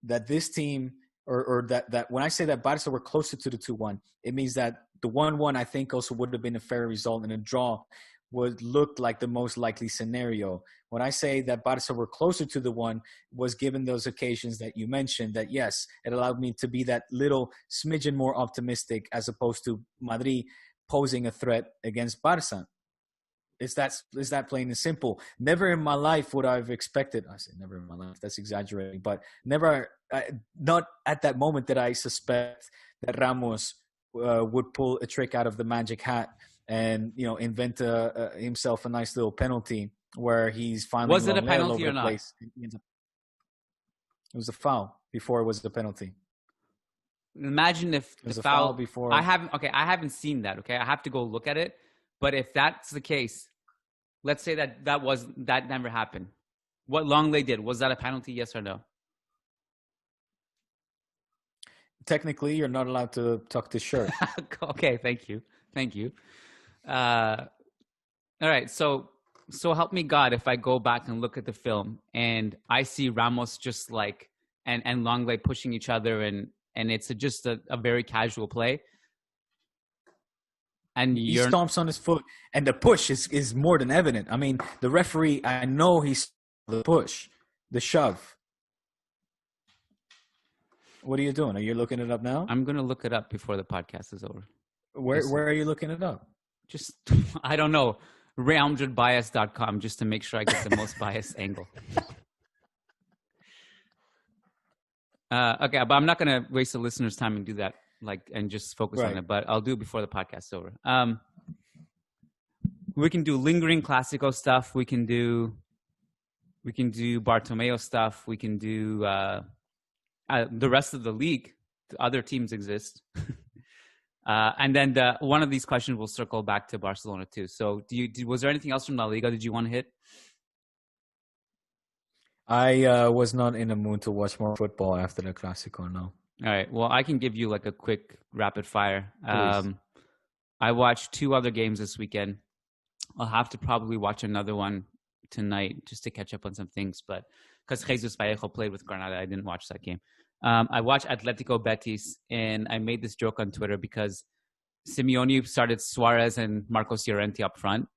this team, or that when I say that Barca were closer to the 2-1, it means that the 1-1 I think also would have been a fair result, and a draw would look like the most likely scenario. When I say that Barca were closer to the 1, was given those occasions that you mentioned, that yes, it allowed me to be that little smidgen more optimistic as opposed to Madrid posing a threat against Barca. Is that plain and simple? Never in my life would I have expected. I say never in my life. That's exaggerating, but never. Not at that moment did I suspect that Ramos would pull a trick out of the magic hat and invent himself a nice little penalty where he's finally. Was it a penalty or not? It was a foul before it was the penalty. Imagine if the foul before. I haven't seen that. Okay, I have to go look at it. But if that's the case, let's say that never happened. What Longley did, was that a penalty? Yes or no? Technically, you're not allowed to tuck the shirt. Okay, thank you. All right, so help me God if I go back and look at the film and I see Ramos just and Longley pushing each other and it's just a very casual play. And he stomps on his foot, and the push is more than evident. I mean, the referee, I know he's the push, the shove. What are you doing? Are you looking it up now? I'm going to look it up before the podcast is over. Where are you looking it up? Just, I don't know, realmadridbias.com, just to make sure I get the most biased angle. Okay, but I'm not going to waste the listeners' time and do that. And just focus on it, but I'll do it before the podcast is over. We can do lingering Clasico stuff. We can do Bartomeu stuff. We can do the rest of the league. The other teams exist, and then one of these questions will circle back to Barcelona too. So, was there anything else from La Liga did you want to hit? I was not in the mood to watch more football after the Clasico. No. All right. Well, I can give you a quick rapid fire. I watched 2 other games this weekend. I'll have to probably watch another one tonight just to catch up on some things. But because Jesus Vallejo played with Granada, I didn't watch that game. I watched Atletico Betis, and I made this joke on Twitter because Simeone started Suarez and Marcos Llorente up front,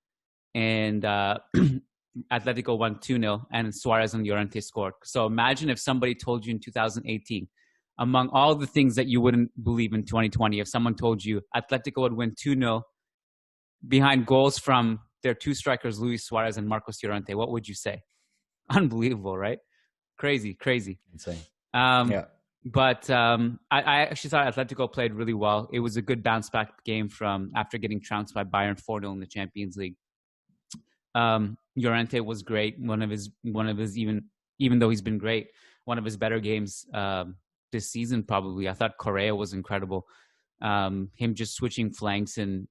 and Atletico won 2-0, and Suarez and Llorente scored. So imagine if somebody told you in 2018, among all the things that you wouldn't believe in 2020, if someone told you Atletico would win 2-0 behind goals from their 2 strikers, Luis Suarez and Marcos Llorente, what would you say? Unbelievable, right? Crazy. Insane. Yeah. But I actually thought Atletico played really well. It was a good bounce back game from after getting trounced by Bayern 4-0 in the Champions League. Llorente was great. One of his even though he's been great, one of his better games this season probably. I thought Correa was incredible. Him just switching flanks and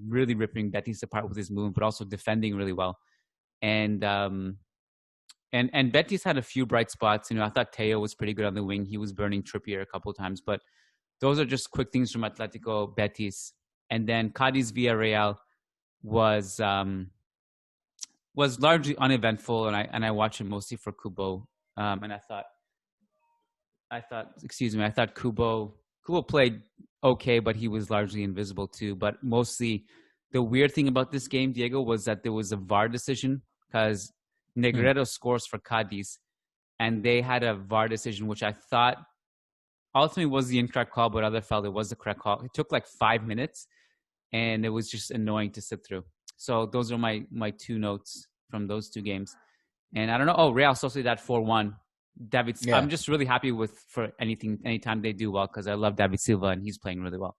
really ripping Betis apart with his movement, but also defending really well. And Betis had a few bright spots. I thought Teo was pretty good on the wing. He was burning Trippier a couple of times, but those are just quick things from Atletico, Betis. And then Cadiz Villarreal was largely uneventful, and I watched it mostly for Kubo. And I thought Kubo played okay, but he was largely invisible too. But mostly, the weird thing about this game, Diego, was that there was a VAR decision because Negredo scores for Cadiz, and they had a VAR decision, which I thought ultimately was the incorrect call, but others felt it was the correct call. It took like 5 minutes, and it was just annoying to sit through. So those are my two notes from those two games. And I don't know. Oh, Real Sociedad 4-1. I'm just really happy anytime they do well, because I love David Silva and he's playing really well.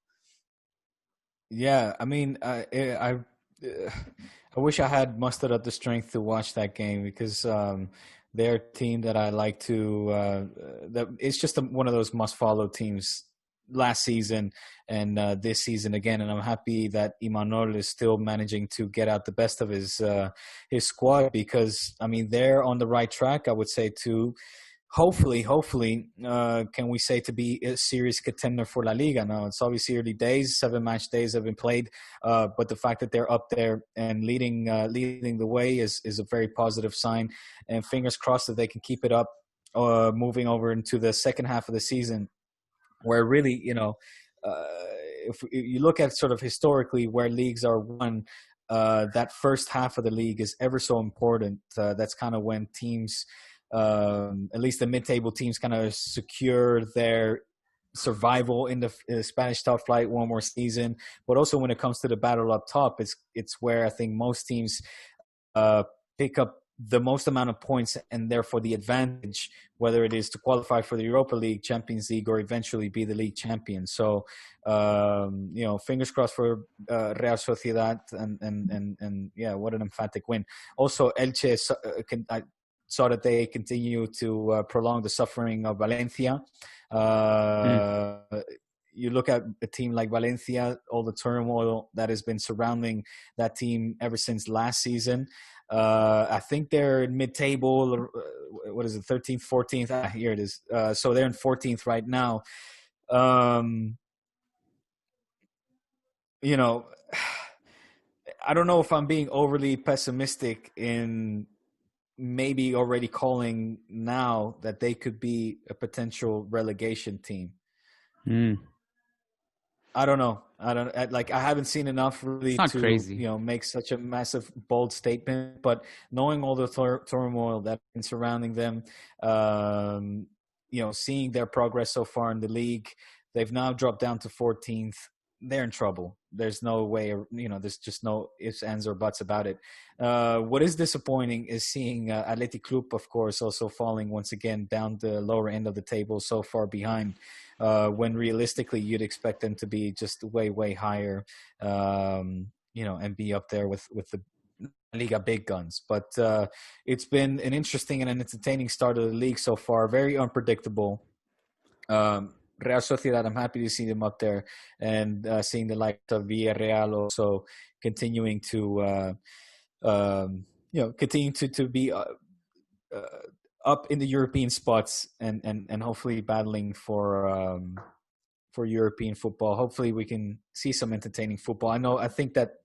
Yeah, I mean, I wish I had mustered up the strength to watch that game, because they're a team that I like to. It's just one of those must-follow teams. Last season and this season again, and I'm happy that Imanol is still managing to get out the best of his squad, because I mean they're on the right track, I would say, to hopefully can we say to be a serious contender for La Liga. Now it's obviously early days, 7 match days have been played, but the fact that they're up there and leading the way is a very positive sign, and fingers crossed that they can keep it up moving over into the second half of the season, where really, if you look at sort of historically where leagues are won, that first half of the league is ever so important. That's kind of when teams, at least the mid-table teams, kind of secure their survival in the Spanish top flight one more season. But also when it comes to the battle up top, it's where I think most teams pick up the most amount of points, and therefore the advantage, whether it is to qualify for the Europa League, Champions League, or eventually be the league champion. So, fingers crossed for Real Sociedad, and yeah, what an emphatic win. Also, Elche, I saw that they continue to prolong the suffering of Valencia. You look at a team like Valencia, all the turmoil that has been surrounding that team ever since last season. I think they're in mid-table. What is it, 13th, 14th? Here it is. So they're in 14th right now. I don't know if I'm being overly pessimistic in maybe already calling now that they could be a potential relegation team. I don't know. I haven't seen enough really to crazy. Make such a massive, bold statement. But knowing all the turmoil that's been surrounding them, seeing their progress so far in the league, they've now dropped down to 14th. They're in trouble. There's no way, there's just no ifs, ands, or buts about it. What is disappointing is seeing Athletic Club, of course, also falling once again down the lower end of the table, so far behind, when realistically you'd expect them to be just way, way higher, and be up there with the Liga big guns. But it's been an interesting and an entertaining start of the league so far. Very unpredictable. Real Sociedad, I'm happy to see them up there, and seeing the likes of Villarreal also continuing to, continue to be up in the European spots, and hopefully battling for European football. Hopefully we can see some entertaining football. I think that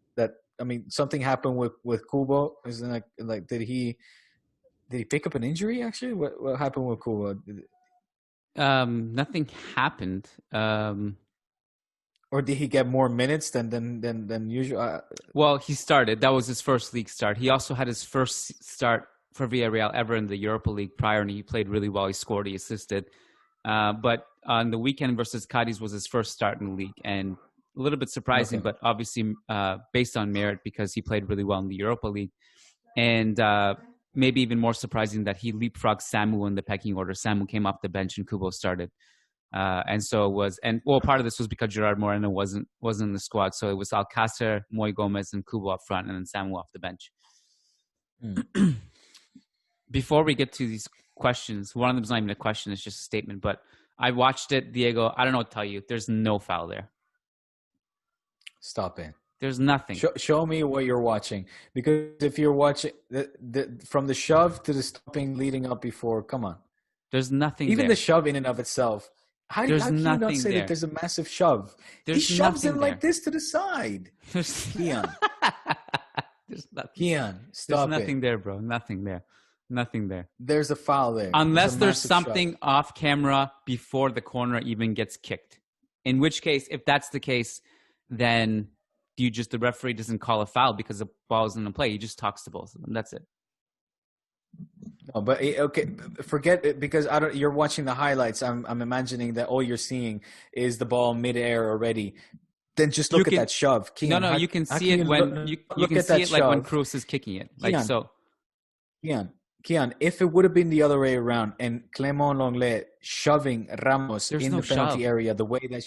something happened with Kubo. Isn't it like did he pick up an injury actually? What happened with Kubo? Nothing happened. Or did he get more minutes than usual? Well, he started. That was his first league start. He also had his first start for Villarreal ever in the Europa League prior, and he played really well. He scored, he assisted. But on the weekend versus Cadiz was his first start in the league, and a little bit surprising, but obviously based on merit, because he played really well in the Europa League. And maybe even more surprising that he leapfrogged Samu in the pecking order. Samu came off the bench and Kubo started. Part of this was because Gerard Moreno wasn't in the squad. So it was Alcácer, Moy Gomez, and Kubo up front, and then Samu off the bench. Before we get to these questions. One of them is not even a question; it's just a statement. But I watched it, Diego. I don't know what to tell you. There's no foul there. Stop it. There's nothing. Show me what you're watching, because if you're watching from the shove to the stopping leading up before, come on. There's nothing. Even there. the shove in and of itself. How can you not say that there's a massive shove? He shoves him like this to the side. Kiyan. There's nothing. Kiyan, stop it. There's nothing there, bro. Nothing there. Nothing there. There's a foul there. Unless there's something shove off camera before the corner even gets kicked. In which case, if that's the case, then the referee doesn't call a foul because the ball isn't in play. He just talks to both of them. That's it. No, but okay, forget it, because you're watching the highlights. I'm imagining that all you're seeing is the ball midair already. Then just look at that shove. Kiyan, no, you can see it when you can see it like when Kroos is kicking it. Like Kiyan, so. Kiyan, if it would have been the other way around and Clément Lenglet shoving Ramos in the penalty area the way that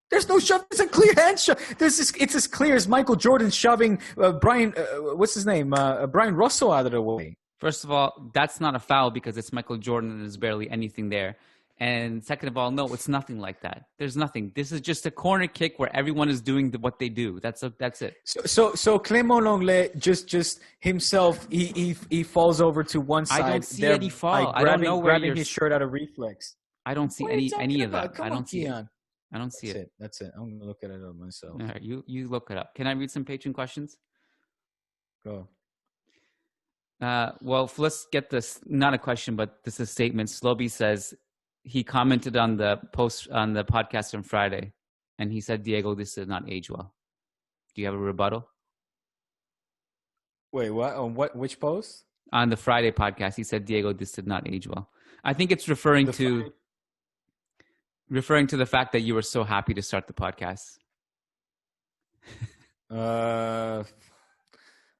there's no shove. It's a clear hand shove. It's as clear as Michael Jordan shoving Brian. What's his name? Brian Russell out of the way. First of all, that's not a foul because it's Michael Jordan and there's barely anything there. And second of all, no, it's nothing like that. There's nothing. This is just a corner kick where everyone is doing what they do. That's it. So Clément Lenglet just himself, he falls over to one side. I don't see any fall. I don't know where grabbing his shirt out of reflex. I don't see any of that. Come on, Kiyan. I don't see it. That's it. I'm gonna look at it up myself. All right, you look it up. Can I read some Patreon questions? Go. Well, let's get this. Not a question, but this is a statement. Sloby says he commented on the post on the podcast on Friday, and he said, "Diego, this did not age well." Do you have a rebuttal? Wait, what? On what? Which post? On the Friday podcast, he said, "Diego, this did not age well." I think it's referring to the fact that you were so happy to start the podcast.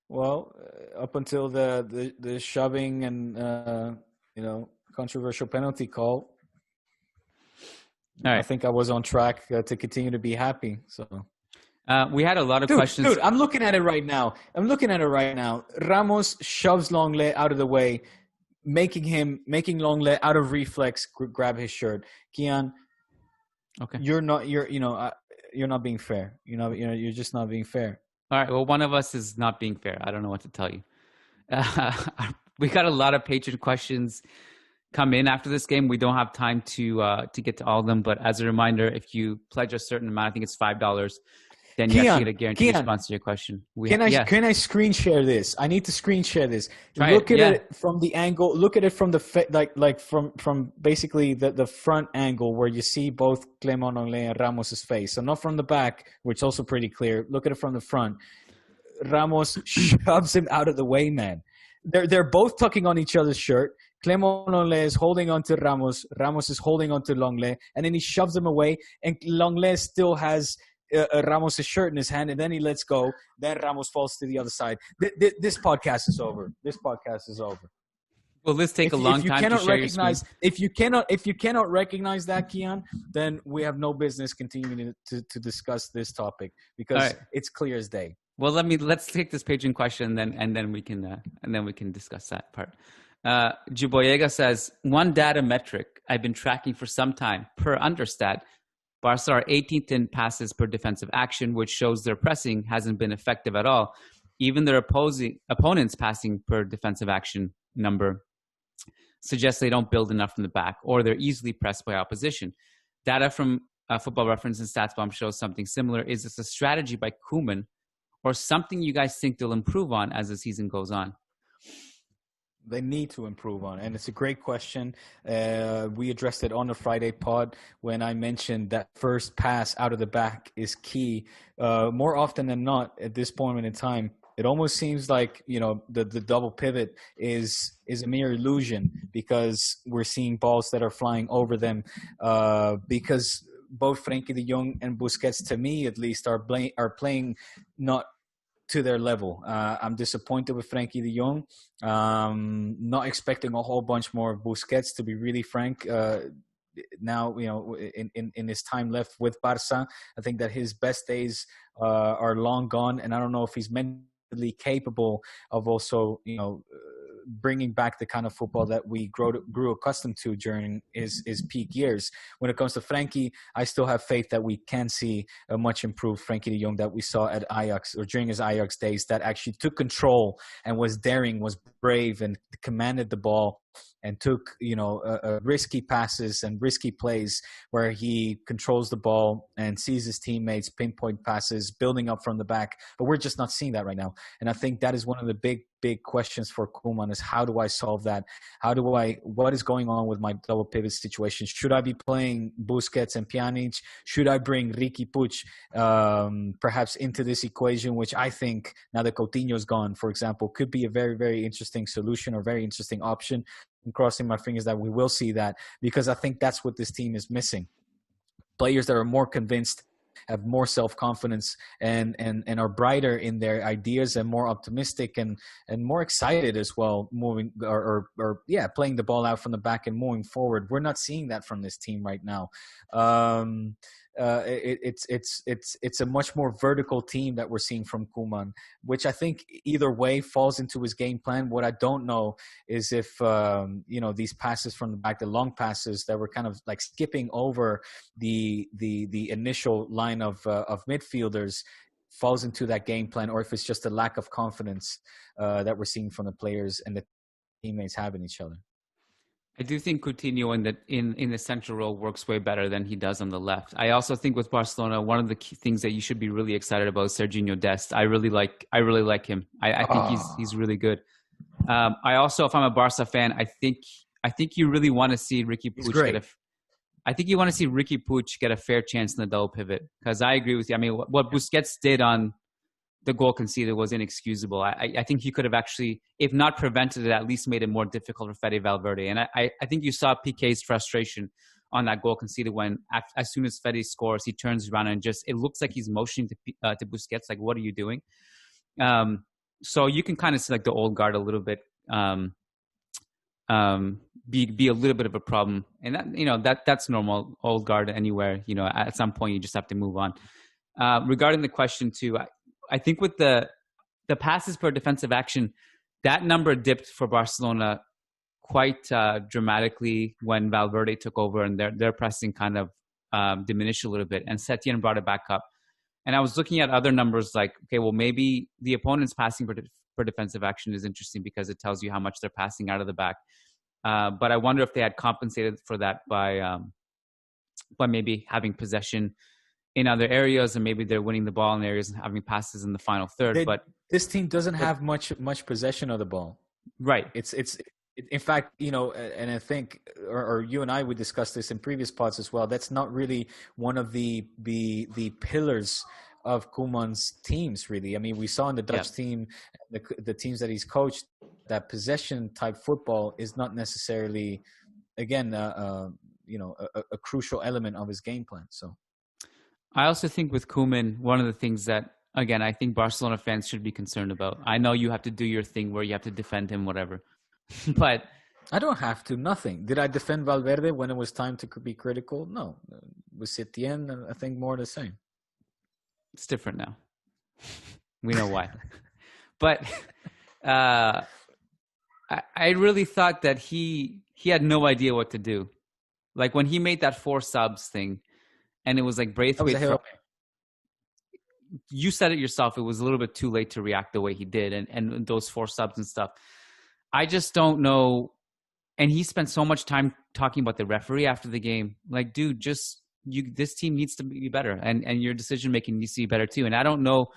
Well, up until the shoving and controversial penalty call, all right. I think I was on track to continue to be happy. So we had a lot of questions. Dude, I'm looking at it right now. Ramos shoves Lenglet out of the way, making Lenglet out of reflex grab his shirt. Kiyan, okay, you're not being fair. You're just not being fair. All right. Well, one of us is not being fair. I don't know what to tell you. We got a lot of Patreon questions come in after this game. We don't have time to get to all of them. But as a reminder, if you pledge a certain amount, I think it's $5, then you actually get a guaranteed response to your question. Can I screen share this? I need to screen share this. Look at it from the angle. Look at it from the from basically the front angle where you see both Clément Lenglet and Ramos's face. So not from the back, which is also pretty clear. Look at it from the front. Ramos shoves him out of the way, man. They're both tucking on each other's shirt. Clément Lenglet is holding on to Ramos. Ramos is holding on to Lenglet, and then he shoves him away. And Lenglet still has Ramos' shirt in his hand, and then he lets go. Then Ramos falls to the other side. This podcast is over. Well, this take a long time to share your screen. If you cannot recognize that, Kiyan, then we have no business continuing to discuss this topic because it's clear as day. Well, let's take this Patreon question and then we can discuss that part. Juboyega says, one data metric I've been tracking for some time per Understat. Barca are 18th in passes per defensive action, which shows their pressing hasn't been effective at all. Even their opponents' passing per defensive action number suggests they don't build enough from the back, or they're easily pressed by opposition. Data from Football Reference and StatsBomb shows something similar. Is this a strategy by Koeman, or something you guys think they'll improve on as the season goes on? They need to improve on, and it's a great question. We addressed it on the Friday pod when I mentioned that first pass out of the back is key. More often than not, at this point in time, it almost seems like the double pivot is a mere illusion because we're seeing balls that are flying over them. Because both Frenkie de Jong and Busquets, to me at least, are playing not to their level. I'm disappointed with Frenkie de Jong. Not expecting a whole bunch more of Busquets, to be really frank. Now, in his time left with Barca, I think that his best days are long gone, and I don't know if he's mentally capable of also, bringing back the kind of football that we grew accustomed to during his peak years. When it comes to Frankie, I still have faith that we can see a much improved Frankie de Jong that we saw at Ajax or during his Ajax days, that actually took control and was daring, was brave, and commanded the ball and took, risky passes and risky plays where he controls the ball and sees his teammates, pinpoint passes, building up from the back. But we're just not seeing that right now. And I think that is one of the big questions for Koeman is, how do I solve that? What is going on with my double pivot situation? Should I be playing Busquets and Pjanic? Should I bring Riqui Puig perhaps into this equation, which I think, now that Coutinho's gone, for example, could be a very, very interesting solution or very interesting option. I'm crossing my fingers that we will see that, because I think that's what this team is missing. Players that are more convinced, have more self-confidence, and are brighter in their ideas and more optimistic and more excited as well, moving playing the ball out from the back and moving forward. We're not seeing that from this team right now. It's a much more vertical team that we're seeing from Koeman, which I think either way falls into his game plan. What I don't know is if these passes from the back, the long passes that were kind of like skipping over the initial line of midfielders, falls into that game plan, or if it's just a lack of confidence that we're seeing from the players and the teammates have in each other. I do think Coutinho in the central role works way better than he does on the left. I also think with Barcelona, one of the key things that you should be really excited about is Serginho Dest. I really like him. I think he's really good. I also, if I'm a Barca fan, I think you really want to see Riqui Puig get a fair chance in the double pivot, because I agree with you. I mean, what Busquets did on the goal conceded was inexcusable. I think he could have actually, if not prevented it, at least made it more difficult for Fede Valverde. And I think you saw Piqué's frustration on that goal conceded when, as soon as Fede scores, he turns around and it looks like he's motioning to Busquets, like, what are you doing? So you can kind of see like the old guard a little bit be a little bit of a problem. And that's normal, old guard anywhere. At some point you just have to move on. Regarding the question too, I think with the passes per defensive action, that number dipped for Barcelona quite dramatically when Valverde took over, and their pressing kind of diminished a little bit, and Setien brought it back up. And I was looking at other numbers like, okay, well, maybe the opponent's passing per defensive action is interesting because it tells you how much they're passing out of the back. But I wonder if they had compensated for that by maybe having possession in other areas, and maybe they're winning the ball in areas and having passes in the final third. But this team doesn't have much possession of the ball. Right. It's in fact, and I think, or you and I would discuss this in previous pods as well. That's not really one of the pillars of Koeman's teams, really. I mean, we saw in the Dutch team, the teams that he's coached, that possession type football is not necessarily, again, a crucial element of his game plan. So. I also think with Koeman, one of the things that, again, I think Barcelona fans should be concerned about. I know you have to do your thing where you have to defend him, whatever. But I don't have to. Nothing. Did I defend Valverde when it was time to be critical? No. With Setien, I think more the same. It's different now. We know why. But I really thought that he had no idea what to do. Like when he made that 4 subs thing, and it was like Braithwaite. You said it yourself. It was a little bit too late to react the way he did, and those 4 subs and stuff. I just don't know. And he spent so much time talking about the referee after the game. Like, dude, this team needs to be better, and your decision making needs to be better too. And I don't know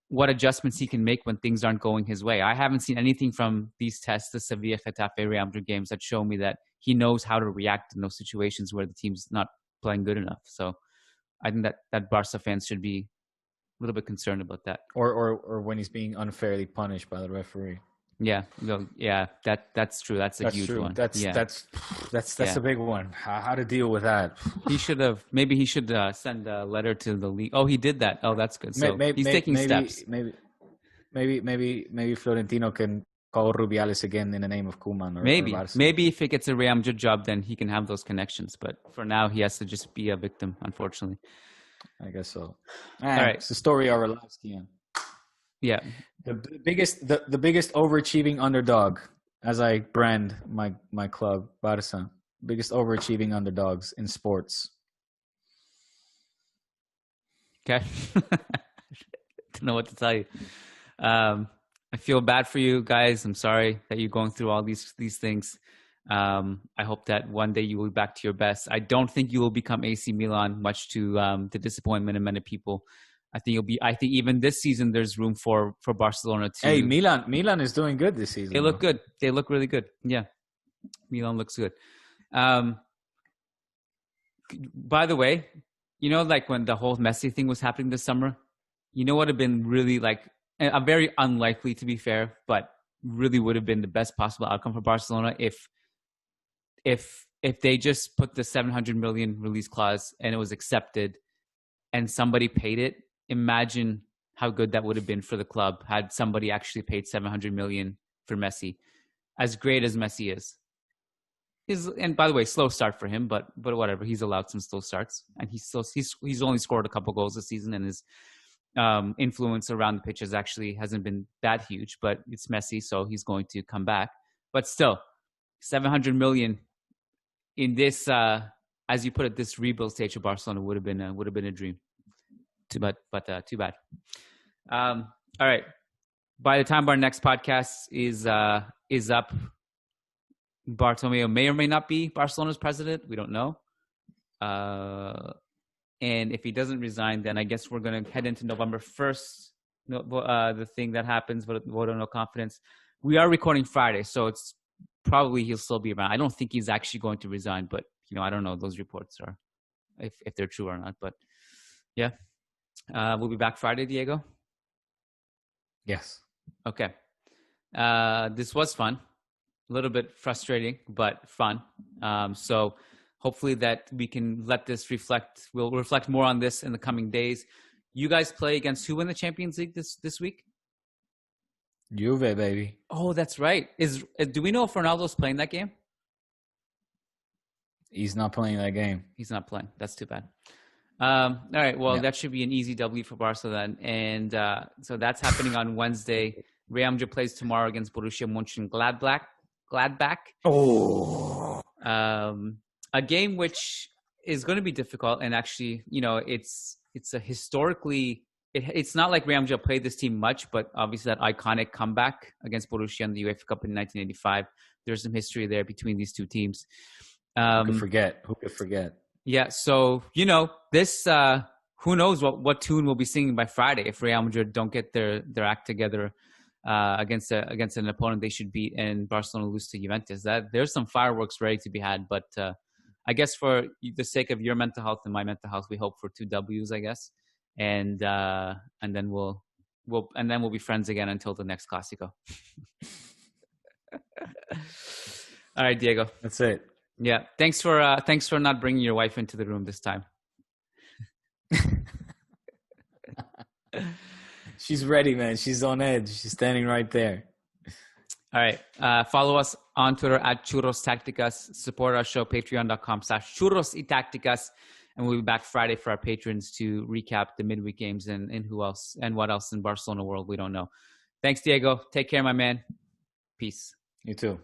what adjustments he can make when things aren't going his way. I haven't seen anything from these tests, the Sevilla, Getafe, Real Madrid games, that show me that he knows how to react in those situations where the team's not playing good enough. So I think that Barca fans should be a little bit concerned about that. Or when he's being unfairly punished by the referee. Yeah, that's true. That's a huge one. That's a big one. How to deal with that? He should send a letter to the league. Oh, he did that. Oh, that's good. So he's taking steps. Maybe Florentino can call Rubiales again in the name of Koeman. Maybe if it gets a Real Madrid job, then he can have those connections. But for now, he has to just be a victim, unfortunately. I guess so. All right, it's the story of our lives, Kiyan. Yeah. The biggest overachieving underdog as I brand my club, Barca, biggest overachieving underdogs in sports. Okay. Don't know what to tell you. I feel bad for you guys. I'm sorry that you're going through all these things. I hope that one day you will be back to your best. I don't think you will become AC Milan, much to the disappointment of many people. I think even this season there's room for Barcelona to. Hey, Milan is doing good this season. They look good. They look really good. Yeah, Milan looks good. By the way, you know, like when the whole Messi thing was happening this summer, you know what would have been really like a very unlikely, to be fair, but really would have been the best possible outcome for Barcelona if they just put the 700 million release clause and it was accepted and somebody paid it. Imagine how good that would have been for the club had somebody actually paid 700 million for Messi. As great as Messi is, and by the way, slow start for him, but whatever. He's allowed some slow starts, and he's only scored a couple goals this season, and his influence around the pitch hasn't been that huge. But it's Messi, so he's going to come back. But still, 700 million in this, as you put it, this rebuild stage of Barcelona would have been a dream. Too bad. All right. By the time our next podcast is up, Bartomeu may or may not be Barcelona's president. We don't know. And if he doesn't resign, then I guess we're going to head into November 1st. The thing that happens, but vote of no confidence. We are recording Friday, so it's probably he'll still be around. I don't think he's actually going to resign, but I don't know. Those reports are if they're true or not. But yeah. We'll be back Friday, Diego? Yes. Okay. This was fun. A little bit frustrating, but fun. So hopefully that we can let this reflect. We'll reflect more on this in the coming days. You guys play against who in the Champions League this week? Juve, baby. Oh, that's right. Do we know if Ronaldo's playing that game? He's not playing that game. He's not playing. That's too bad. All right. Well, That should be an easy W for Barca then. And so that's happening on Wednesday. Real Madrid plays tomorrow against Borussia Mönchengladbach. Oh. A game which is going to be difficult. And actually, it's a historically, it's not like Real Madrid played this team much, but obviously that iconic comeback against Borussia in the UEFA Cup in 1985. There's some history there between these two teams. Who could forget? Yeah, so this. Who knows what tune we'll be singing by Friday if Real Madrid don't get their act together against an opponent they should beat, and Barcelona lose to Juventus. That there's some fireworks ready to be had, but I guess for the sake of your mental health and my mental health, we hope for 2 W's, I guess, and then we'll be friends again until the next Clasico. All right, Diego. That's it. Yeah. Thanks for not bringing your wife into the room this time. She's ready, man. She's on edge. She's standing right there. All right. Follow us on Twitter at Churros Tácticas. Support our show, patreon.com/Churros y Tácticas. And we'll be back Friday for our patrons to recap the midweek games and who else and what else in Barcelona world we don't know. Thanks, Diego. Take care, my man. Peace. You too.